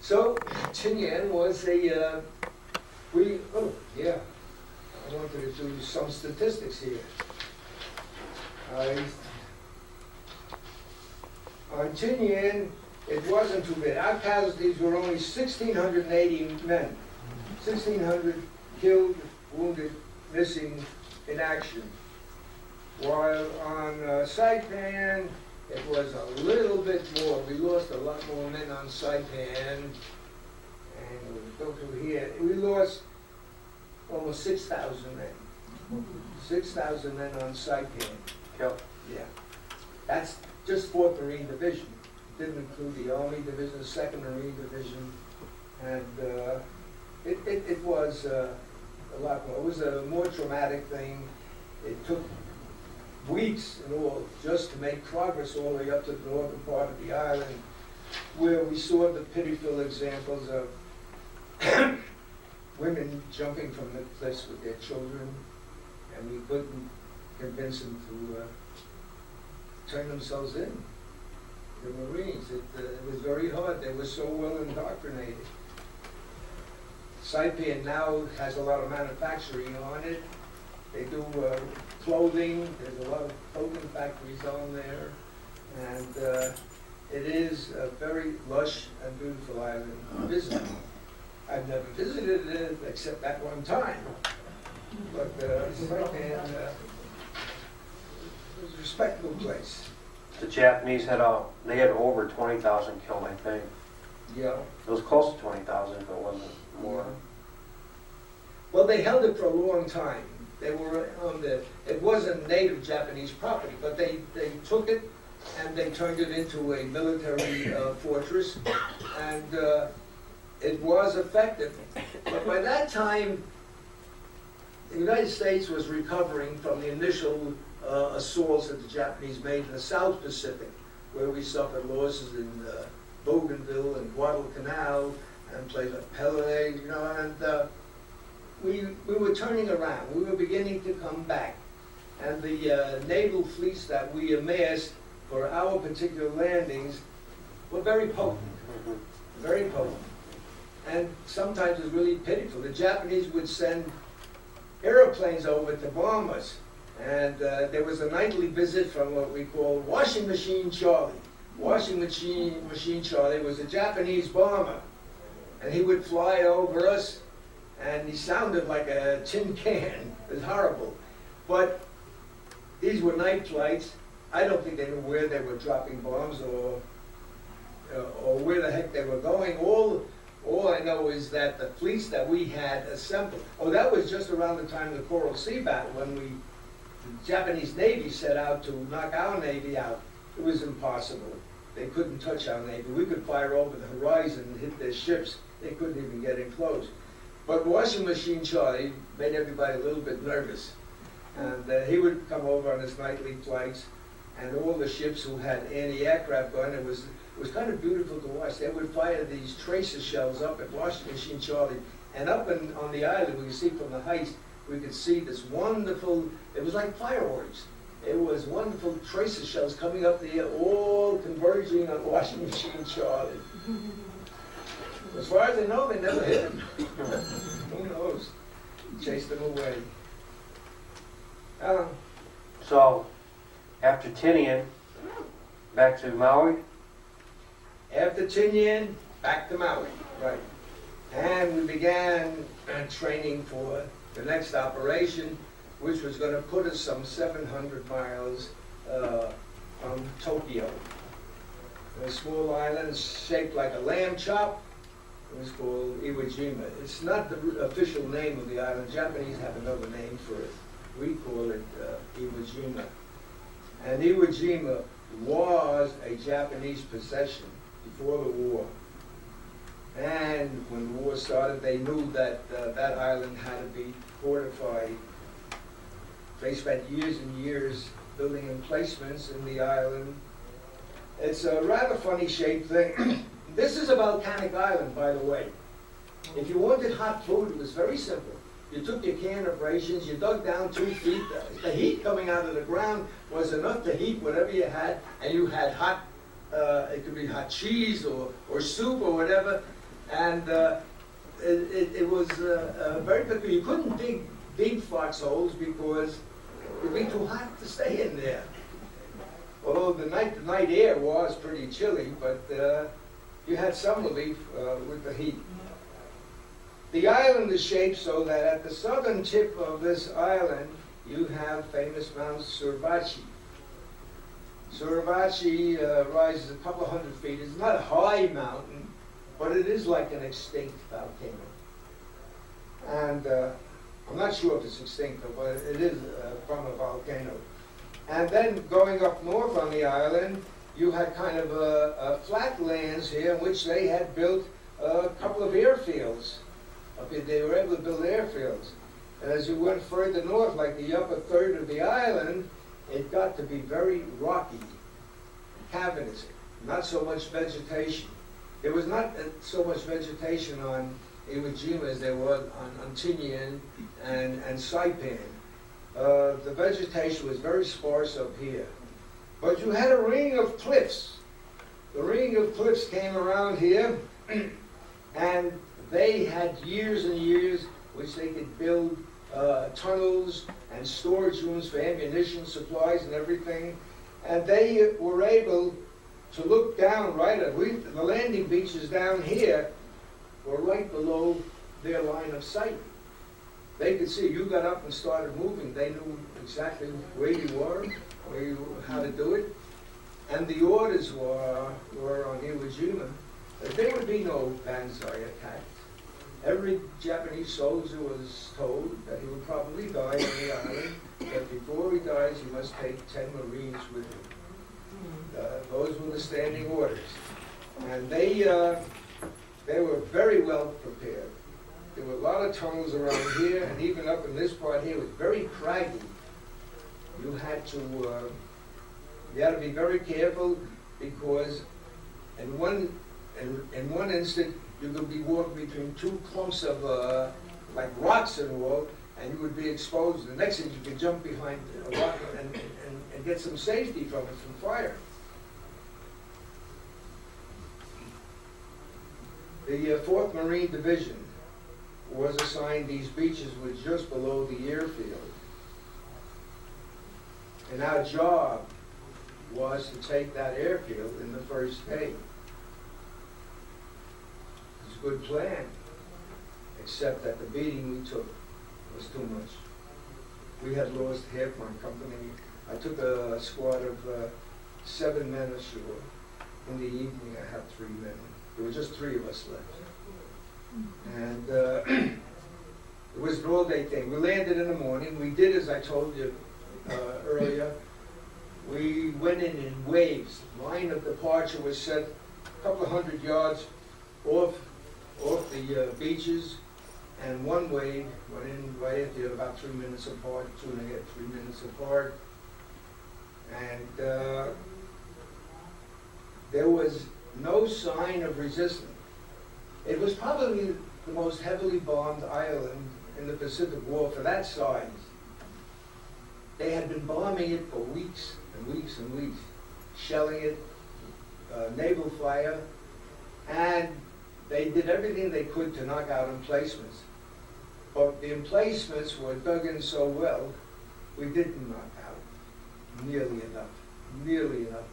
B: So Tinian was I wanted to do some statistics here. On Tinian, it wasn't too bad. Our casualties were only 1,680 men. 1,600 killed, wounded, missing in action. While on Saipan, it was a little bit more. We lost a lot more men on Saipan. And we'll go through here. We lost almost 6,000 men. 6,000 men on Saipan.
A: Yep.
B: Yeah. That's just 4th Marine Division. It didn't include the Army Division, the 2nd Marine Division. And it was a lot more. It was a more traumatic thing. It took weeks and all just to make progress all the way up to the northern part of the island, where we saw the pitiful examples of women jumping from the cliffs with their children, and we couldn't convince them to turn themselves in. The Marines, it was very hard. They were so well indoctrinated. Saipan now has a lot of manufacturing on it. They do clothing. There's a lot of clothing factories on there. And it is a very lush and beautiful island to visit. I've never visited it except that one time. But Saipan was a respectable place.
A: The Japanese had over 20,000 killed, I think.
B: Yeah.
A: It was close to 20,000 if it wasn't more.
B: Well, they held it for a long time. They were on it wasn't native Japanese property, but they took it and they turned it into a military fortress, and it was effective. But by that time, the United States was recovering from the initial assaults that the Japanese made in the South Pacific, where we suffered losses in Bougainville and Guadalcanal and places like Pelée, and we were turning around. We were beginning to come back. And the naval fleets that we amassed for our particular landings were very potent, very potent. And sometimes it was really pitiful. The Japanese would send airplanes over to bomb us. And there was a nightly visit from what we call Washing Machine Charlie. Washing Machine Charlie was a Japanese bomber. And he would fly over us, and he sounded like a tin can. It was horrible. But these were night flights. I don't think they knew where they were dropping bombs or where the heck they were going. All I know is that the fleets that we had assembled, that was just around the time of the Coral Sea battle, when the Japanese Navy set out to knock our Navy out. It was impossible. They couldn't touch our Navy. We could fire over the horizon and hit their ships. They couldn't even get in close. But Washing Machine Charlie made everybody a little bit nervous. And he would come over on his nightly flights, and all the ships who had anti-aircraft gun, it was kind of beautiful to watch. They would fire these tracer shells up at Washing Machine Charlie, and up on the island, we could see from the heights, we could see this wonderful, it was like fireworks. It was wonderful tracer shells coming up the air, all converging on washing machine Charlie. As far as I know, they never hit him. Who knows? Chased them away.
A: So, after Tinian, back to Maui?
B: After Tinian, back to Maui, right. And we began training for the next operation, which was going to put us some 700 miles from Tokyo. A small island shaped like a lamb chop. It was called Iwo Jima. It's not the official name of the island. Japanese have another name for it. We call it Iwo Jima. And Iwo Jima was a Japanese possession before the war. And when the war started, they knew that that island had to be fortified. They spent years and years building emplacements in the island. It's a rather funny shaped thing. This is a volcanic island, by the way. If you wanted hot food, it was very simple. You took your can of rations, you dug down 2 feet. The heat coming out of the ground was enough to heat whatever you had, and you had hot, it could be hot cheese or soup or whatever. And it was very quickly. You couldn't dig deep foxholes because it would be too hot to stay in there. Although the night air was pretty chilly, but you had some relief with the heat. The island is shaped so that at the southern tip of this island, you have famous Mount Suribachi. Suribachi rises a couple of hundred feet. It's not a high mountain, but it is like an extinct volcano. And I'm not sure if it's extinct, but it is from a volcano. And then going up north on the island, you had kind of flat lands here in which they had built a couple of airfields. They were able to build airfields. And as you went further north, like the upper third of the island, it got to be very rocky, cavernous, not so much vegetation. There was not so much vegetation on Iwo Jima as there was on Tinian and Saipan. The vegetation was very sparse up here. But you had a ring of cliffs. The ring of cliffs came around here, and they had years and years which they could build tunnels and storage rooms for ammunition, supplies, and everything. And they were able to look down right at the landing beaches down here were right below their line of sight. They could see you got up and started moving. They knew exactly where you were, how to do it. And the orders were on Iwo Jima that there would be no Banzai attack. Every Japanese soldier was told that he would probably die on the island, but before he dies, he must take 10 Marines with him. Those were the standing orders. And they were very well prepared. There were a lot of tunnels around here, and even up in this part here, it was very craggy. You had to be very careful because in one instant, you could be walking between 2 clumps of like rocks and all, and you would be exposed. The next thing, you could jump behind a rock and get some safety from it, from fire. The 4th Marine Division was assigned these beaches which just below the airfield. And our job was to take that airfield in the first day. It's a good plan, except that the beating we took was too much. We had lost half my company. I took a squad of 7 men ashore. In the evening, I had 3 men. There were just 3 of us left. And it was an all-day thing. We landed in the morning. We did, as I told you earlier, we went in waves. Line of departure was set a couple of 100 yards off the beaches, and one wave went in right at the about 3 minutes apart, 2.5, 3 minutes apart. And there was no sign of resistance. It was probably the most heavily bombed island in the Pacific War for that size. They had been bombing it for weeks and weeks and weeks, shelling it, naval fire, and they did everything they could to knock out emplacements. But the emplacements were dug in so well, we didn't knock out nearly enough.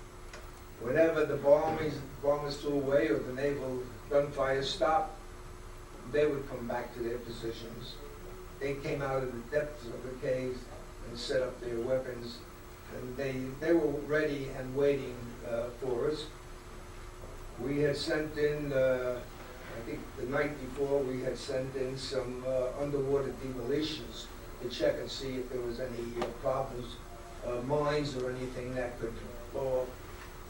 B: Whenever the bombers flew away or the naval gunfire stopped, they would come back to their positions. They came out of the depths of the caves and set up their weapons, and they were ready and waiting for us. We had sent in, I think the night before, we had sent in some underwater demolitions to check and see if there was any problems, mines or anything that could blow up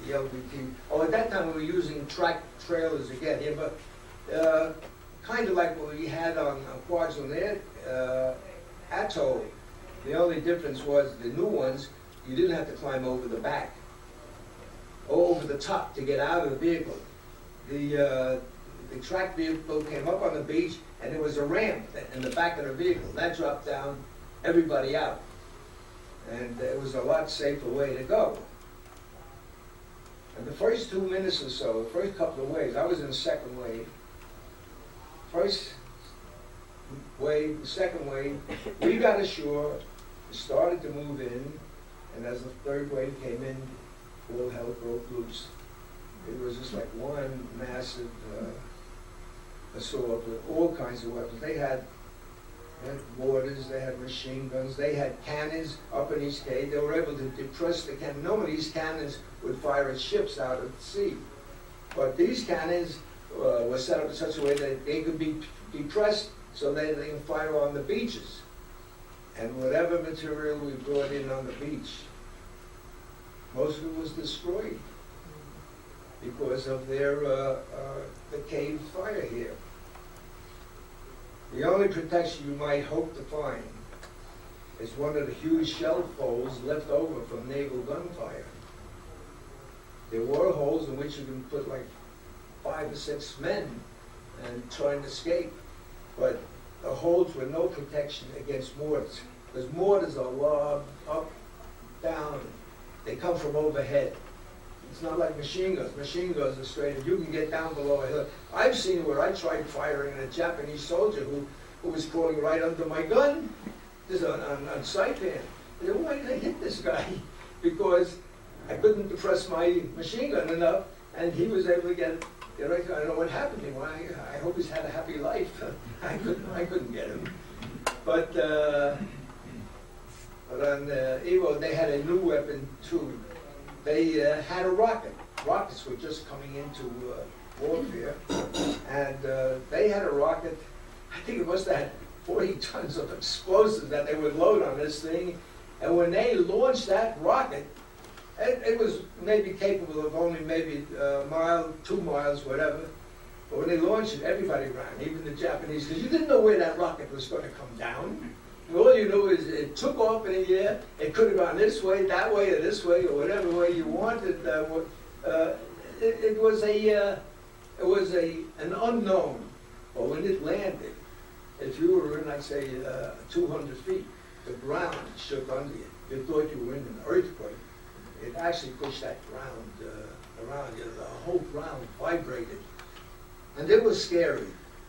B: the LBT. Oh, at that time we were using track trailers again, yeah, but kind of like what we had on Kwajalein Atoll. The only difference was the new ones, you didn't have to climb over the back, or over the top to get out of the vehicle. The track vehicle came up on the beach, and there was a ramp in the back of the vehicle. That dropped down everybody out. And it was a lot safer way to go. And the first 2 minutes or so, the first couple of waves, I was in the second wave. First wave, the second wave, we got ashore, we started to move in, and as the third wave came in, all hell broke loose. It was just like one massive assault with all kinds of weapons. They had mortars, they had machine guns, they had cannons up in East Cape. They were able to depress the cannon. Normally these cannons would fire at ships out at sea. But these cannons were set up in such a way that they could be depressed so that they can fire on the beaches. And whatever material we brought in on the beach, most of it was destroyed because of their the cave fire here. The only protection you might hope to find is one of the huge shell holes left over from naval gunfire. There were holes in which you can put like 5 or 6 men and try and escape, but the holes were no protection against mortars, because mortars are lobbed up, down. They come from overhead. It's not like machine guns. Machine guns are straight, and you can get down below a hill. I've seen where I tried firing at a Japanese soldier who was crawling right under my gun. This is on Saipan. And then why did I hit this guy? Because I couldn't depress my machine gun enough, and he was able to get right. I don't know what happened to him. I hope he's had a happy life. I couldn't get him. But on Evo, they had a new weapon too. They had a rocket. Rockets were just coming into warfare, and they had a rocket. I think it must have had 40 tons of explosives that they would load on this thing. And when they launched that rocket, it was maybe capable of only maybe a mile, 2 miles, whatever. But when they launched it, everybody ran, even the Japanese, because you didn't know where that rocket was going to come down. And all you knew is it took off in the air. It could have gone this way, that way, or this way, or whatever way you wanted. It was an unknown. But when it landed, if you were in, I'd say, 200 feet, the ground shook under you. You thought you were in an earthquake. It actually pushed that ground around you. The whole ground vibrated. And it was scary.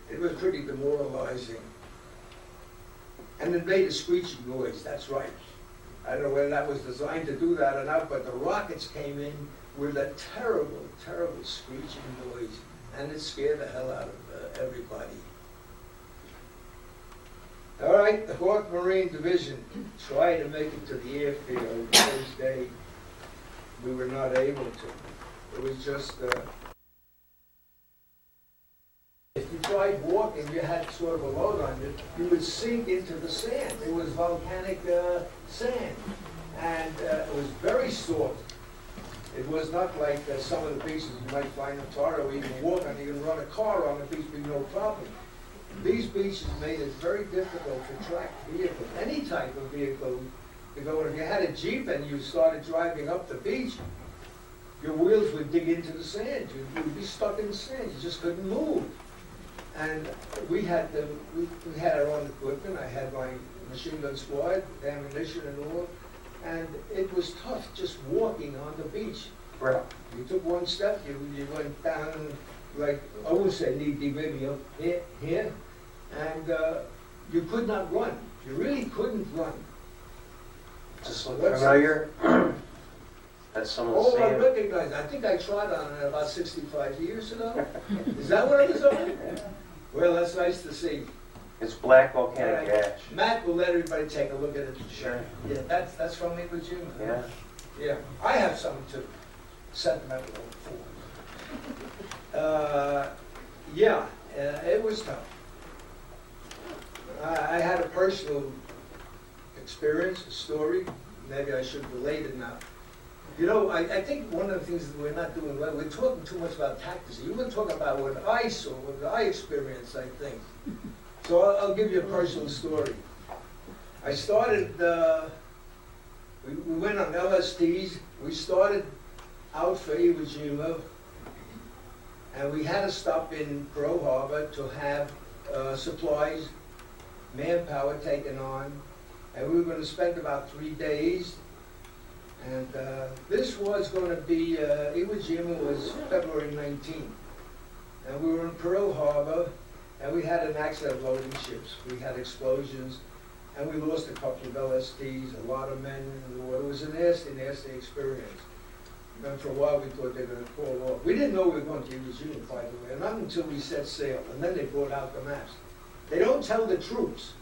B: It was pretty demoralizing. And it made a screeching noise, that's right. I don't know whether that was designed to do that or not, but the rockets came in with a terrible, terrible screeching noise, and it scared the hell out of everybody. All right, the 4th Marine Division tried to make it to the airfield the first day. We were not able to. It was just, if you tried walking, you had sort of a load on you, you would sink into the sand. It was volcanic sand, and it was very soft. It was not like some of the beaches you might find in Florida where you can walk on, you can run a car on the beach with no problem. These beaches made it very difficult to track vehicles, any type of vehicle to go. If you had a Jeep and you started driving up the beach, your wheels would dig into the sand. You would be stuck in the sand. You just couldn't move. And we had our own equipment. machine gun squad, with ammunition and all, and it was tough just walking on the beach.
A: Right.
B: You took one step, you went down, like, I would say knee deep, maybe up here, and you could not run. You really couldn't run.
A: Just look familiar. That's some of the
B: Oh, I
A: sand.
B: recognize, I think I tried on it about 65 years ago. Is that what it was on? Well, that's nice to see.
A: It's black volcanic ash.
B: Matt will let everybody take a look at it.
A: Sure.
B: Yeah, that's from Iwo Jima.
A: Yeah.
B: Yeah, I have some too. Sentimental for. Yeah, it was tough. I had a personal experience, a story. Maybe I should relate it now. You know, I think one of the things that we're not doing well, we're talking too much about tactics. You were talking about what I saw, what I experienced, I think. So I'll give you a personal story. I started, we went on LSTs. We started out for Iwo Jima, and we had to stop in Pearl Harbor to have supplies, manpower taken on, and we were going to spend about 3 days. And this was going to be, Iwo Jima was February 19th. And we were in Pearl Harbor, and we had an accident loading ships. We had explosions, and we lost a couple of LSTs, a lot of men in the water. It was a nasty, nasty experience. And for a while, we thought they were going to fall off. We didn't know we were going to Iwo Jima, by the way, and not until we set sail. And then they brought out the maps. They don't tell the troops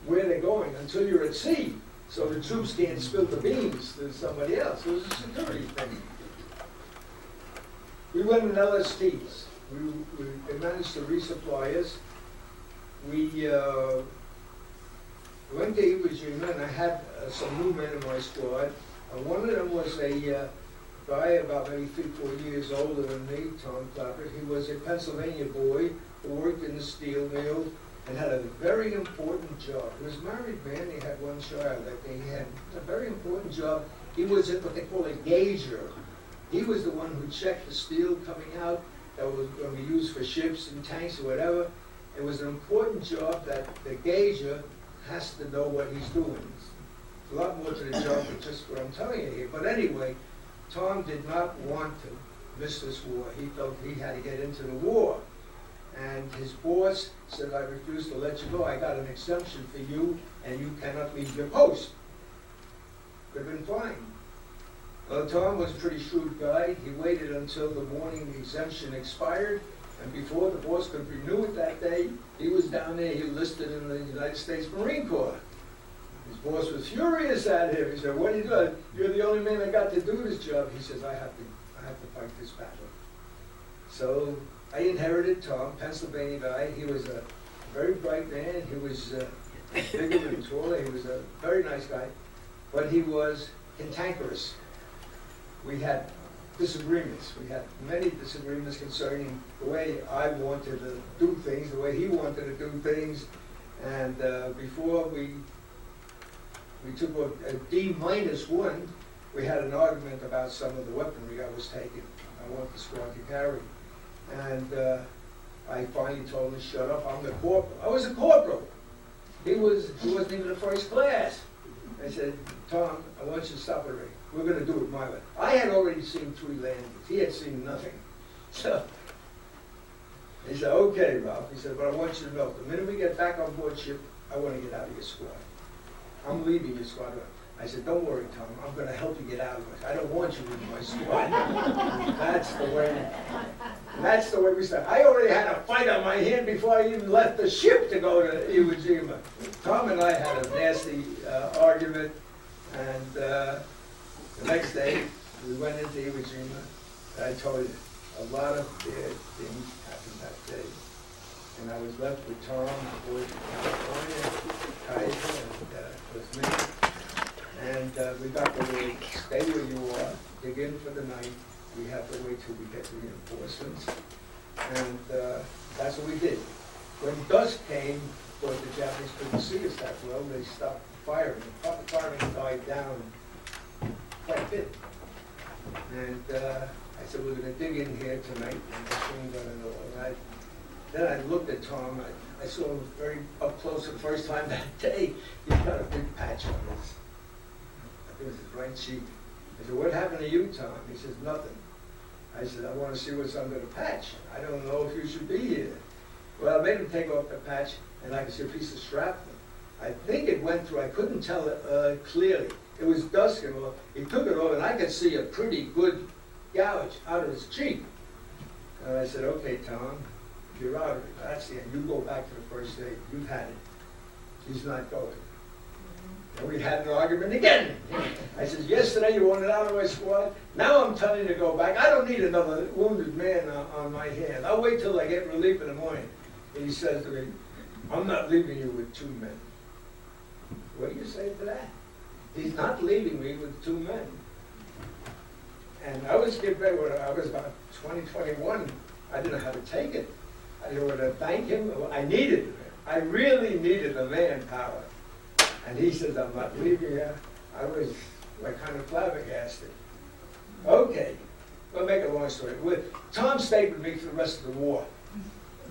B: where they're going until you're at sea. So the troops can't spill the beans to somebody else. It was a security thing. We went in LSTs. They managed to resupply us. We went to Iwo Jima, and I had some new men in my squad. One of them was a guy about maybe 3-4 years older than me, Tom Clappert. He was a Pennsylvania boy who worked in the steel mill and had a very important job. He was a married man, he had one child. He had a very important job. He was what they call a gauger. He was the one who checked the steel coming out that was going to be used for ships and tanks or whatever. It was an important job that the gauger has to know what he's doing. It's a lot more to the job than just what I'm telling you here. But anyway, Tom did not want to miss this war. He felt he had to get into the war. And his boss said, I refuse to let you go. I got an exemption for you, and you cannot leave your post. Could have been fine. Well, Tom was a pretty shrewd guy. He waited until the morning the exemption expired, and before the boss could renew it that day, he was down there. He enlisted in the United States Marine Corps. His boss was furious at him. He said, what are you doing? You're the only man that got to do this job. He says, I have to fight this battle. So I inherited Tom, Pennsylvania guy. He was a very bright man. He was bigger and taller. He was a very nice guy, but he was cantankerous. We had disagreements. We had many disagreements concerning the way I wanted to do things, the way he wanted to do things. And before we took a D-1, we had an argument about some of the weaponry I was taking. I want the squad to carry. And I finally told him to shut up. I'm the corporal. I was a corporal. He wasn't even in first class. I said, Tom, I want you to stop it right. We're going to do it my way. I had already seen 3 landings. He had seen nothing. So he said, okay, Ralph. He said, but I want you to know, the minute we get back on board ship, I want to get out of your squad. I'm leaving your squad. I said, don't worry, Tom. I'm going to help you get out of it. I don't want you in my squad. That's the way we started. I already had a fight on my hand before I even left the ship to go to Iwo Jima. Tom and I had a nasty argument, and the next day we went into Iwo Jima. I told you, a lot of bad things happened that day. And I was left with Tom, the boys from California, Kaiser, and with me. And we got to stay where you are, dig in for the night. We have to wait till we get reinforcements. And that's what we did. When dusk came, of course the Japanese couldn't see us that well, they stopped firing. The firing died down quite a bit. And I said, we're going to dig in here tonight, and machine gun and all that. Then I looked at Tom, I saw him very up close for the first time that day. He's got a big patch on his, I think it was his right cheek. I said, what happened to you, Tom? He says, nothing. I said, I want to see what's under the patch. I don't know if you should be here. Well, I made him take off the patch, and I could see a piece of shrapnel. I think it went through, I couldn't tell it clearly. It was dusk and all. He took it off, and I could see a pretty good gouge out of his cheek. And I said, okay, Tom, you're out of it. That's the end. You go back to the first aid. You've had it. She's not going. And we had an argument again. I said, yesterday you wanted out of my squad. Now I'm telling you to go back. I don't need another wounded man on my hand. I'll wait till I get relief in the morning. And he says to me, I'm not leaving you with 2 men. What do you say to that? He's not leaving me with 2 men. And I was getting ready when I was about 20, 21. I didn't know how to take it. I didn't want to thank him. I needed him. I really needed the manpower. And he says, I'm not leaving you. I was like kind of flabbergasted. Okay, we'll make a long story. Tom stayed with me for the rest of the war.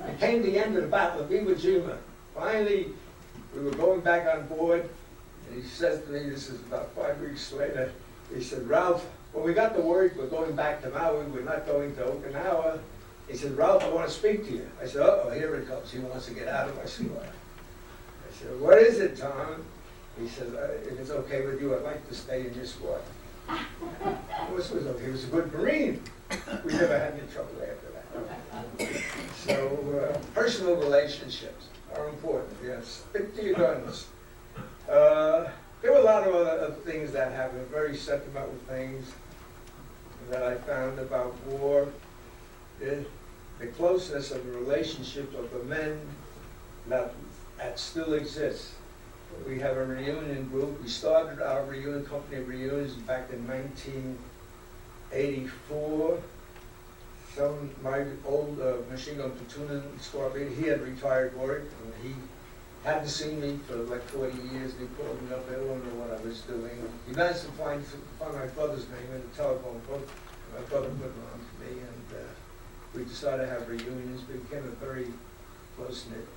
B: It came the end of the battle of Iwo Jima. Finally, we were going back on board, and he says to me, this is about 5 weeks later, he said, Ralph, when we got the word we're going back to Maui, we're not going to Okinawa, he said, Ralph, I want to speak to you. I said, uh-oh, here it comes. He wants to get out of my squad. I said, what is it, Tom? He said, if it's okay with you, I'd like to stay in your squad. This was okay. He was a good Marine. We never had any trouble after that. So personal relationships are important. Yes, stick to your guns. There were a lot of other things that happened, very sentimental things that I found about war. The closeness of the relationship of the men that still exists. We have a reunion group. We started our reunion company of reunions back in 1984. My old machine gun platoon squad leader, he had retired work, and he hadn't seen me for like 40 years. He called me up. I don't know what I was doing. He managed to find my brother's name in the telephone book. My brother put it on to me, and we decided to have reunions. We became a very close-knit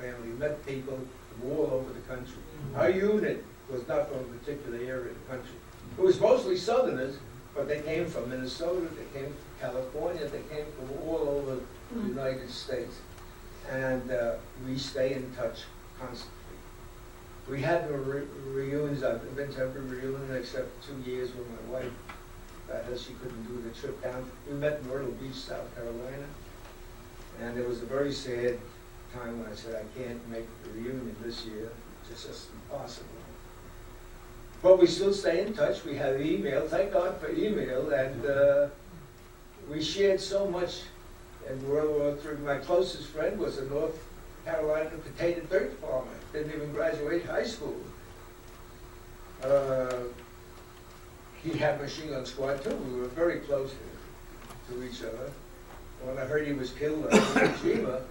B: family. We met people from all over the country. Our unit was not from a particular area of the country. It was mostly Southerners, but they came from Minnesota, they came from California, they came from all over the United States. And we stay in touch constantly. We had reunions. I've been to every reunion except 2 years with my wife. She couldn't do the trip down. We met in Myrtle Beach, South Carolina. And it was a very sad time when I said, I can't make the reunion this year. It's just impossible. But we still stay in touch. We have email. Thank God for email. And we shared so much in World War III. My closest friend was a North Carolina potato dirt farmer. Didn't even graduate high school. He had machine gun squad too. We were very close to each other. When I heard he was killed in Hiroshima,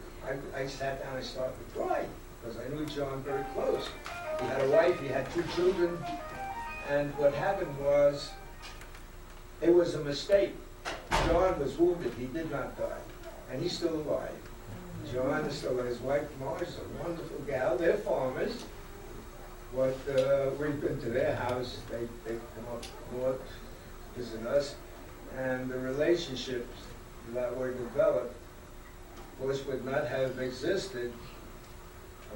B: I sat down and started to cry because I knew John very close. He had a wife, he had 2 children, and what happened was, it was a mistake. John was wounded, he did not die, and he's still alive. John is still alive. His wife, Marge, is a wonderful gal. They're farmers, but we've been to their house. They come up north, visit us, and the relationships that were developed, of course, would not have existed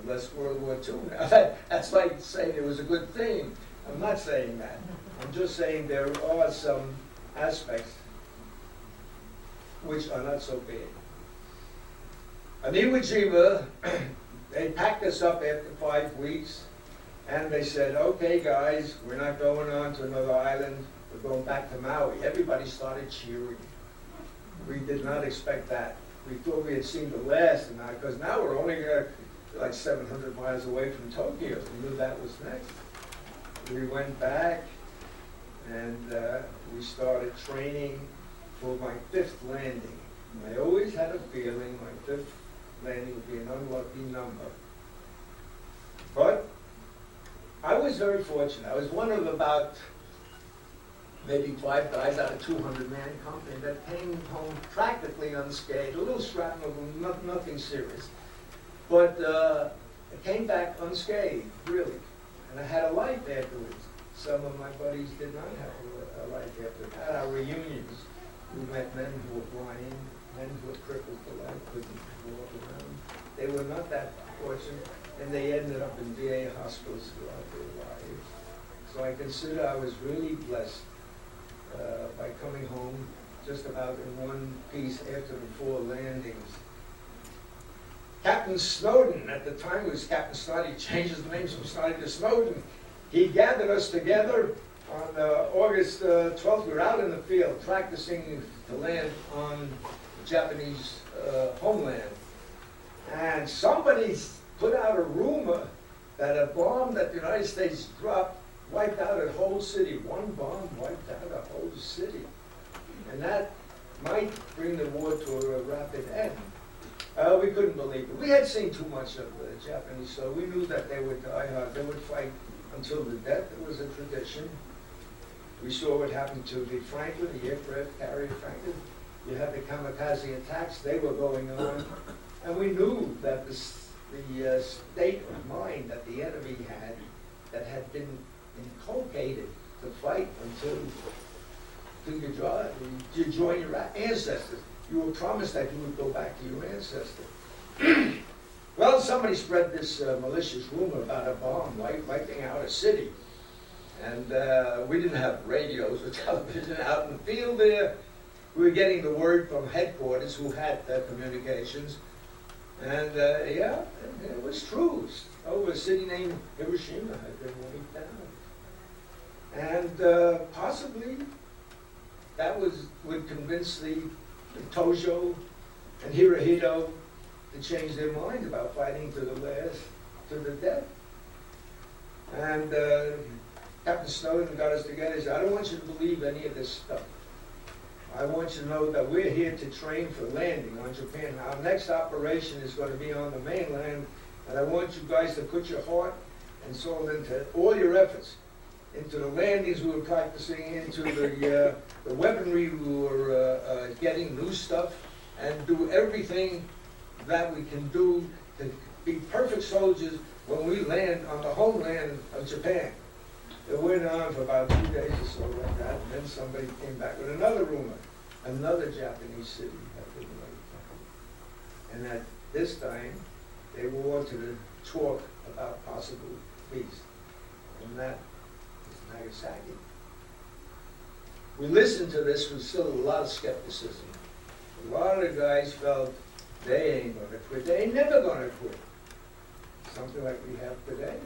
B: unless World War II. Now, that's like saying it was a good thing. I'm not saying that. I'm just saying there are some aspects which are not so bad. On Iwo Jima, they packed us up after 5 weeks, and they said, okay, guys, we're not going on to another island. We're going back to Maui. Everybody started cheering. We did not expect that. We thought we had seen the last, and because now we're only like 700 miles away from Tokyo. We knew that was next. We went back, and we started training for my 5th landing. I always had a feeling my 5th landing would be an unlucky number. But I was very fortunate. I was one of about maybe 5 guys out of 200-man company that came home practically unscathed, a little shrapnel, nothing serious. But I came back unscathed, really. And I had a life afterwards. Some of my buddies did not have a life after. At our reunions, we met men who were blind, men who were crippled for life, couldn't walk around. They were not that fortunate, and they ended up in VA hospitals throughout their lives. So I consider I was really blessed by coming home just about in one piece after the 4 landings. Captain Snowden, at the time it was Captain Snoddy, he changed his name from Snoddy to Snowden. He gathered us together on August 12th. We were out in the field practicing to land on the Japanese homeland. And somebody put out a rumor that a bomb that the United States dropped wiped out a whole city. One bomb wiped out a whole city. And that might bring the war to a rapid end. We couldn't believe it. We had seen too much of the Japanese, so we knew that they would die hard. They would fight until the death. It was a tradition. We saw what happened to the Franklin, the aircraft carrier Franklin. You had the kamikaze attacks. They were going on. And we knew that the state of mind that the enemy had, that had been inculcated to fight until you join your ancestors. You were promised that you would go back to your ancestors. Well, somebody spread this malicious rumor about a bomb wiping out a city. And we didn't have radios or television out in the field there. We were getting the word from headquarters who had communications. And yeah, it was true. A city named Hiroshima had been wiped down. And possibly that would convince the Tojo and Hirohito to change their mind about fighting to the last, to the death. And Captain Snowden got us together. He said, I don't want you to believe any of this stuff. I want you to know that we're here to train for landing on Japan. Our next operation is going to be on the mainland, and I want you guys to put your heart and soul into all your efforts, into the landings we were practicing, into the weaponry we were getting, new stuff, and do everything that we can do to be perfect soldiers when we land on the homeland of Japan. It went on for about 2 days or so like that, and then somebody came back with another rumor. Another Japanese city had been wiped out. And at this time, they wanted to talk about possible peace. And that is Nagasaki. We listened to this with still a lot of skepticism. A lot of the guys felt they ain't going to quit. They ain't never going to quit. Something like we have today.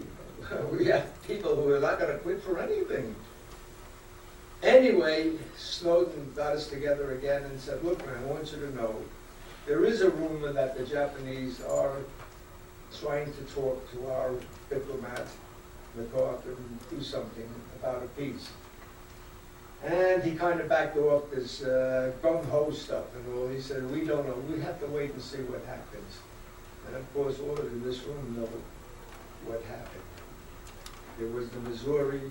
B: We have people who are not going to quit for anything. Anyway, Snowden got us together again and said, look, man, I want you to know, there is a rumor that the Japanese are trying to talk to our diplomat, MacArthur, and do something about a peace. And he kind of backed off this gung-ho stuff and all. He said, we don't know. We have to wait and see what happens. And of course, all of in this room know what happened. There was the Missouri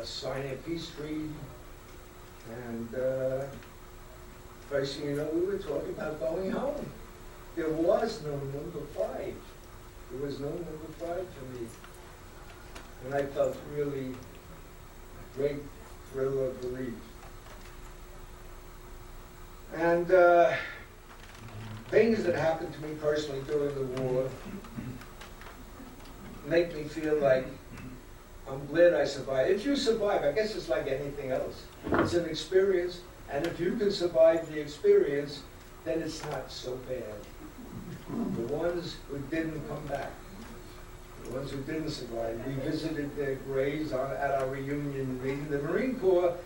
B: signing a peace treaty, and first thing you know, we were talking about going home. There was no number 5. There was no number 5 for me. And I felt really a great thrill of relief. And things that happened to me personally during the war make me feel like I'm glad I survived. If you survive, I guess it's like anything else. It's an experience, and if you can survive the experience, then it's not so bad. The ones who didn't come back, the ones who didn't survive, we visited their graves at our reunion meeting. The Marine Corps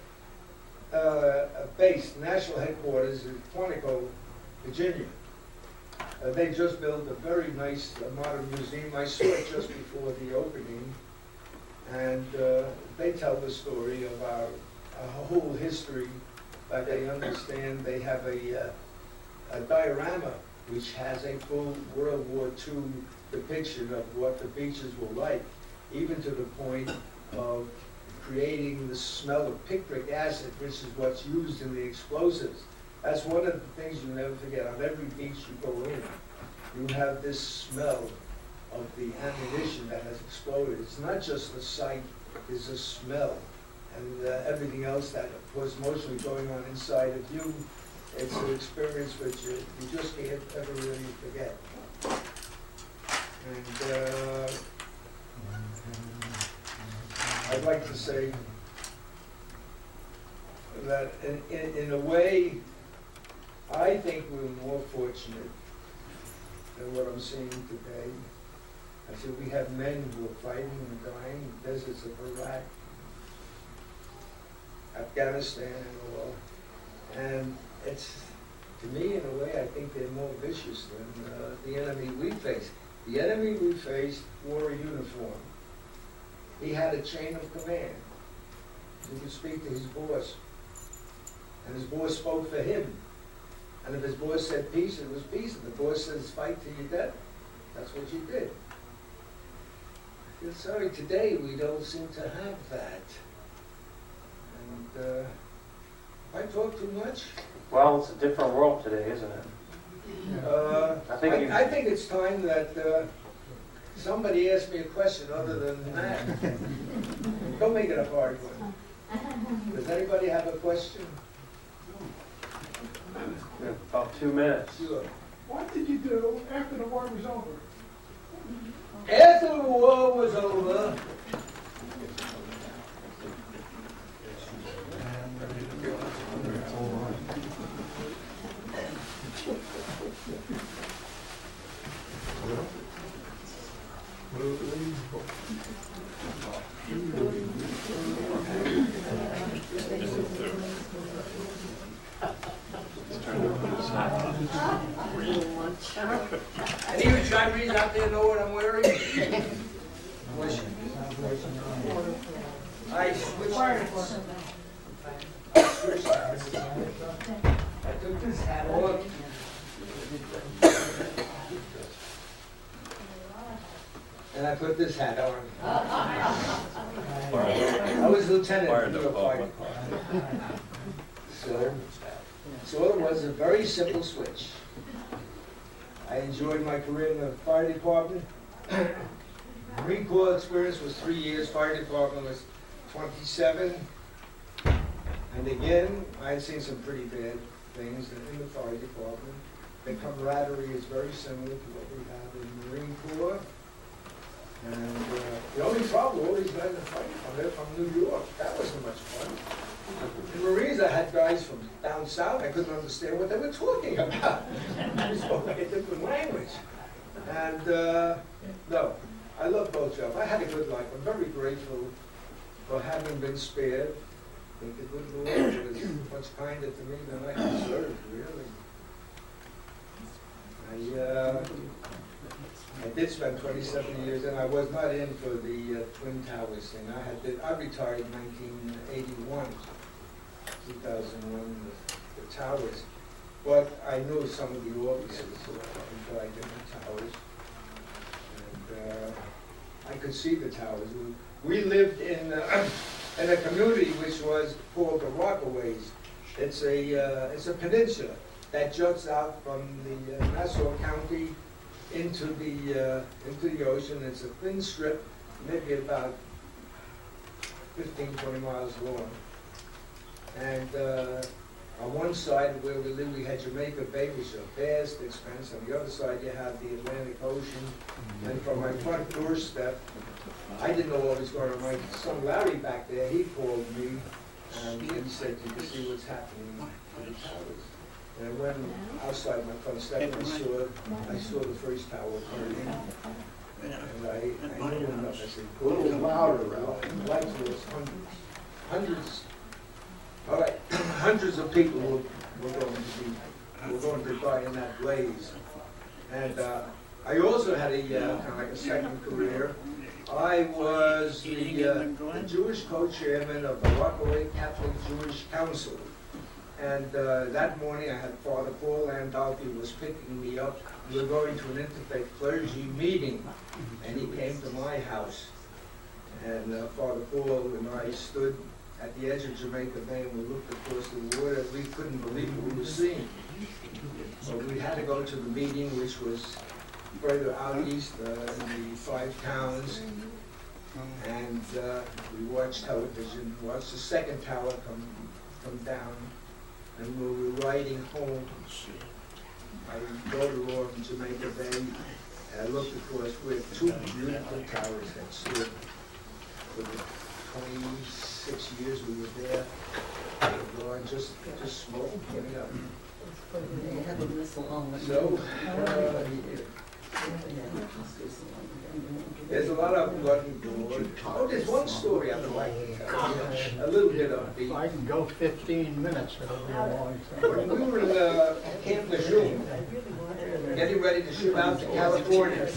B: base, national headquarters in Quantico, Virginia. They just built a very nice modern museum. I saw it just before the opening. And they tell the story of our whole history, but they understand. They have a diorama which has a full World War II depiction of what the beaches were like, even to the point of creating the smell of picric acid, which is what's used in the explosives. That's one of the things you never forget. On every beach you go in, you have this smell of the ammunition that has exploded. It's not just the sight, it's a smell. And everything else that was mostly going on inside of you, it's an experience which you just can't ever really forget. And I'd like to say that in a way, I think we're more fortunate than what I'm seeing today. I said we have men who are fighting and dying in the deserts of Iraq, Afghanistan and all. And it's, to me, in a way, I think they're more vicious than the enemy we face. The enemy we faced wore a uniform. He had a chain of command. He could speak to his boss. And his boss spoke for him. And if his boss said peace, it was peace. If the boss says fight to your death, that's what you did. I feel sorry, today we don't seem to have that. And I talk too much.
A: Well, it's a different world today, isn't it?
B: I think it's time that somebody asks me a question other than that. Don't make it a hard one. Does anybody have a question?
A: We have about 2 minutes.
B: Sure.
D: What did you do after the war was over?
B: After the war was over, any of you Chinese out there know what I'm wearing? I switched hats. I took this hat off. And I put this hat on. I was lieutenant in the fire department. So it was a very simple switch. I enjoyed my career in the fire department. Marine Corps experience was 3 years, fire department was 27. And again, I had seen some pretty bad things in the fire department. The camaraderie is very similar to what we have in the Marine Corps. And the only problem, all these guys in the fire department, they're from New York. That wasn't much fun. In Marines, I had guys from down south. I couldn't understand what they were talking about. They spoke like a different language. And no, I love both jobs. I had a good life. I'm very grateful for having been spared. I think the good Lord was much kinder to me than I deserved, really. I did spend 27 years, and I was not in for the Twin Towers thing. I retired in 1981, 2001, the towers. But I knew some of the officers who died in the towers, and I could see the towers. We lived in a community which was called the Rockaways. It's a peninsula that juts out from the Nassau County into the ocean. It's a thin strip, maybe about 15, 20 miles long. And on one side where we live, we had Jamaica Bay, which is a vast expanse. On the other side, you have the Atlantic Ocean. And from my front doorstep, I didn't know what was going on. My son Larry back there, he called me, and he said, "You can see what's happening to the towers." And I went outside my front step, and I saw the first tower burning. And I knew enough. I said, "Go a little louder, Ralph." And the lights was hundreds. All right, hundreds of people were going to die in that blaze. And I also had a kind of like a second career. I was the Jewish co-chairman of the Rockaway Catholic Jewish Council. And that morning I had Father Paul Landolfi was picking me up. We were going to an interfaith clergy meeting, and he came to my house. And Father Paul and I stood at the edge of Jamaica Bay and we looked across the water. We couldn't believe what we were seeing. So we had to go to the meeting, which was further out east in the 5 towns. And we watched television, watched the second tower come down. And when we were riding home, I rode along Jamaica Bay, and I looked across where 2 beautiful towers had stood. For the 26 years we were there, they were just smoke coming up. So, there's a lot of blood and gore. Oh, there's one story I'd like to tell you. A little bit of
D: If I can go 15 minutes, it'll be a long
B: When
D: time.
B: we were in Camp Lejeune, getting ready to ship out to California,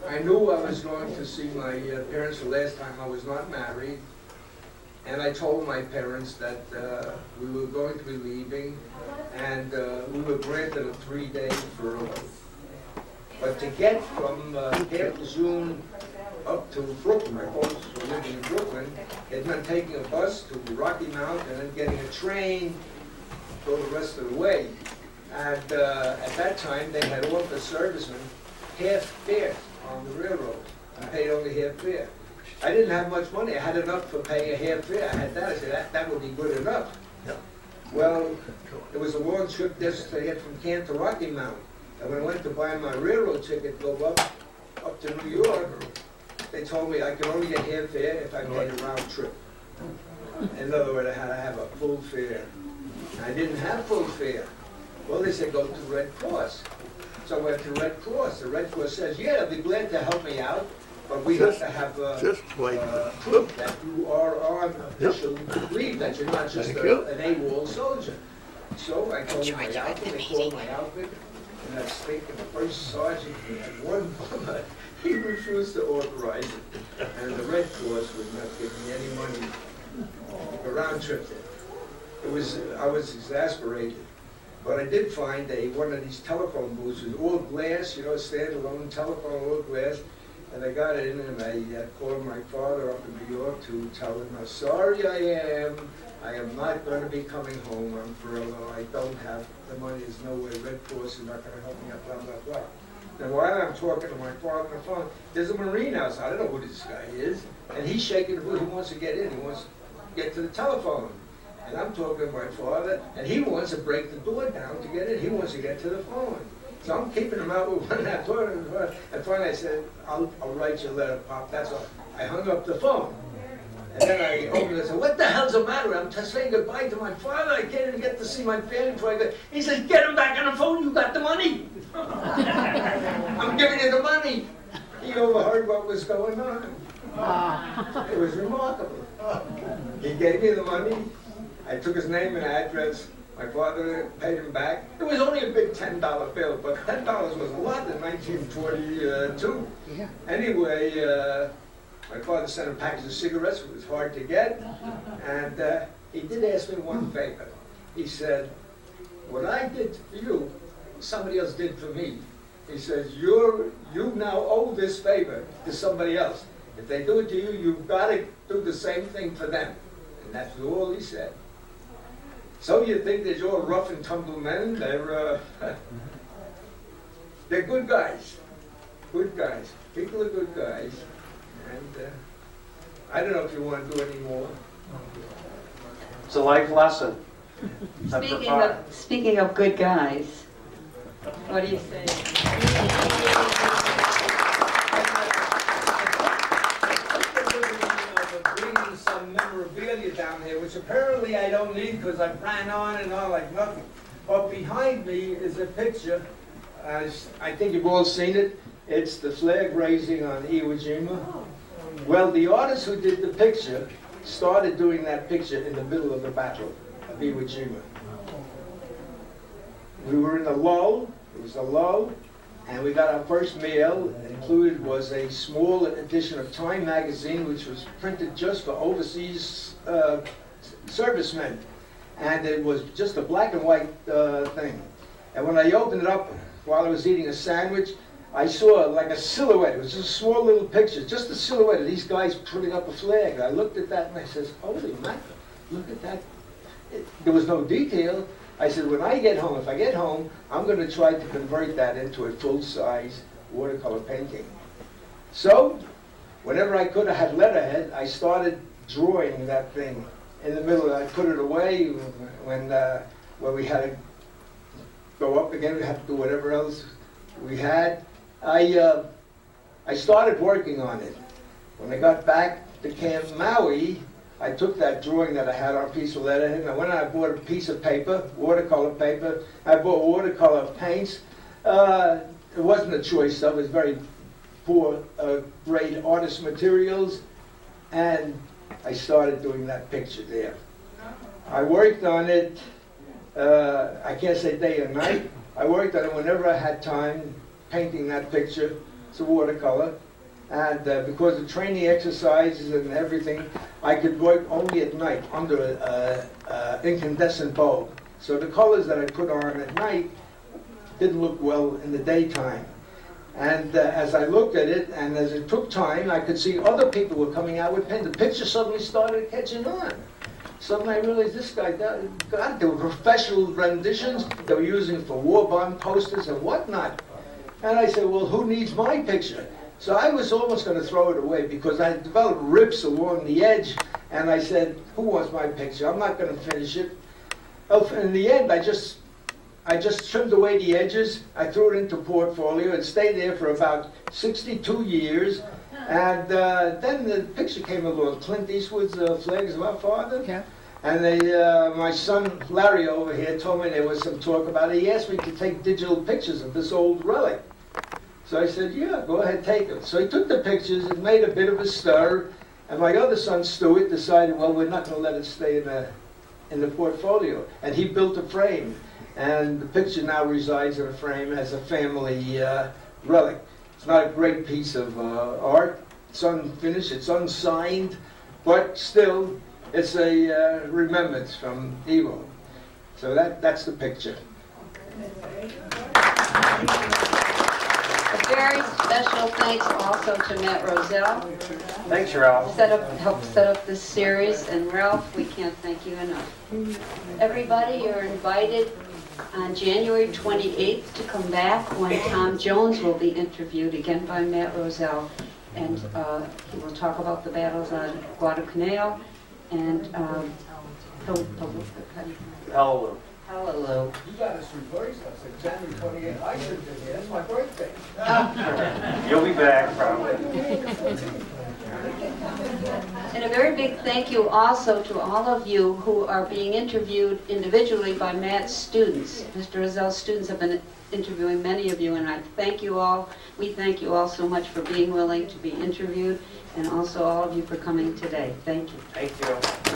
B: I knew I was going to see my parents the last time I was not married, and I told my parents that we were going to be leaving, and we were granted a 3-day furlough. But to get from Camp Lejeune up to Brooklyn, my folks were living in Brooklyn, it meant taking a bus to Rocky Mount and then getting a train to go the rest of the way. And at that time, they had offered servicemen half fare on the railroad. I paid only half fare. I didn't have much money. I had enough for paying a half fare. I had that. I said, that would be good enough. Well, it was a long trip just to get from Camp to Rocky Mount. And when I went to buy my railroad ticket to go up to New York, they told me I could only get half fare if I paid a round trip. In other words, I had to have a full fare. I didn't have full fare. Well, they said, go to Red Cross. So I went to Red Cross. The Red Cross says, yeah, they'll be glad to help me out, but we have to have proof that you are on official leave, that you're not just an AWOL soldier. So I told my outfit, they called my outfit, and I was thinking the first sergeant, he had one bullet. He refused to authorize it, and the Red Cross would not give me any money for round trip. I was exasperated. But I did find one of these telephone booths with all glass, standalone telephone, all glass. And I got in and I called my father up in New York to tell him how sorry I am not going to be coming home on furlough. I don't have the money. There's no way. Red Cross is not going to help me out, blah, blah, blah. Now, while I'm talking to my father on the phone, there's a Marine outside. I don't know who this guy is. And he's shaking the boot. He wants to get in. He wants to get to the telephone. And I'm talking to my father, and he wants to break the door down to get in. He wants to get to the phone. So I'm keeping him out with one eye. And finally I said, I'll write you a letter, Pop. That's all. I hung up the phone. And then I opened it and said, what the hell's the matter? I'm just saying goodbye to my father. I can't even get to see my family before I go. He says, get him back on the phone. You got the money. I'm giving you the money. He overheard what was going on. It was remarkable. He gave me the money. I took his name and address. My father paid him back. It was only a big $10 bill, but $10 was a lot in 1942. Yeah. Anyway, my father sent a package of cigarettes. It was hard to get. And he did ask me one favor. He said, what I did for you, somebody else did for me. He says, you now owe this favor to somebody else. If they do it to you, you've got to do the same thing for them. And that's all he said. So you think that you're rough and tumble men? They're good guys. Good guys. People are good guys. And I don't know if you want to do any more.
A: It's a life lesson.
E: Speaking of good guys, what do you say?
B: Bringing some memorabilia down here, which apparently I don't need because I ran on and on like nothing. But behind me is a picture. I think you've all seen it. It's the flag raising on Iwo Jima. Well, the artist who did the picture started doing that picture in the middle of the battle of Iwo Jima. We were in a lull. It was a lull. And we got our first mail. Included was a small edition of Time magazine, which was printed just for overseas servicemen. And it was just a black and white thing. And when I opened it up while I was eating a sandwich, I saw like a silhouette. It was just a small little picture, just a silhouette of these guys putting up a flag. And I looked at that and I says, holy mackerel, look at that. There was no detail. I said, when I get home, if I get home, I'm going to try to convert that into a full-size watercolor painting. So, whenever I could, I had letterhead, I started drawing that thing. In the middle, I put it away when we had to go up again, we had to do whatever else we had. I started working on it. When I got back to Camp Maui, I took that drawing that I had on a piece of letterhead, and I went and I bought a piece of paper, watercolor paper. I bought watercolor paints. It wasn't a choice of, it was very poor grade artist materials, and I started doing that picture there. I worked on it, I can't say day or night. I worked on it whenever I had time, painting that picture. It's a watercolor. And because of training exercises and everything, I could work only at night under an incandescent bulb. So the colors that I put on at night didn't look well in the daytime. And as I looked at it, and as it took time, I could see other people were coming out with pen. The picture suddenly started catching on. Suddenly I realized this guy, God, there were professional renditions they were using for war bond posters and whatnot. And I said, well, who needs my picture? So I was almost going to throw it away because I developed rips along the edge, and I said, who wants my picture? I'm not going to finish it. In the end, I just trimmed away the edges. I threw it into portfolio. It stayed there for about 62 years. And then the picture came along, Clint Eastwood's Flags of Our Father. Yeah. And my son Larry over here told me there was some talk about it. He asked me to take digital pictures of this old relic. So I said, yeah, go ahead, take them. So he took the pictures, it made a bit of a stir, and my other son, Stuart, decided, well, we're not going to let it stay in the portfolio. And he built a frame, and the picture now resides in a frame as a family relic. It's not a great piece of art. It's unfinished, it's unsigned, but still, it's a remembrance from Evo. So that's the picture.
E: A very special thanks also to Matt Roselle.
A: Thanks, Ralph.
E: Helped set up this series, and Ralph, we can't thank you enough. Everybody, you're invited on January 28th to come back when Tom Jones will be interviewed again by Matt Roselle, and he will talk about the battles on Guadalcanal and
A: Hello.
E: Hallelujah.
B: You got us reversed. I said January 28th. I should have been here. That's my birthday.
A: You'll be back, probably.
E: And a very big thank you also to all of you who are being interviewed individually by Matt's students. Mr. Roselle's students have been interviewing many of you, and I thank you all. We thank you all so much for being willing to be interviewed, and also all of you for coming today. Thank you.
A: Thank you.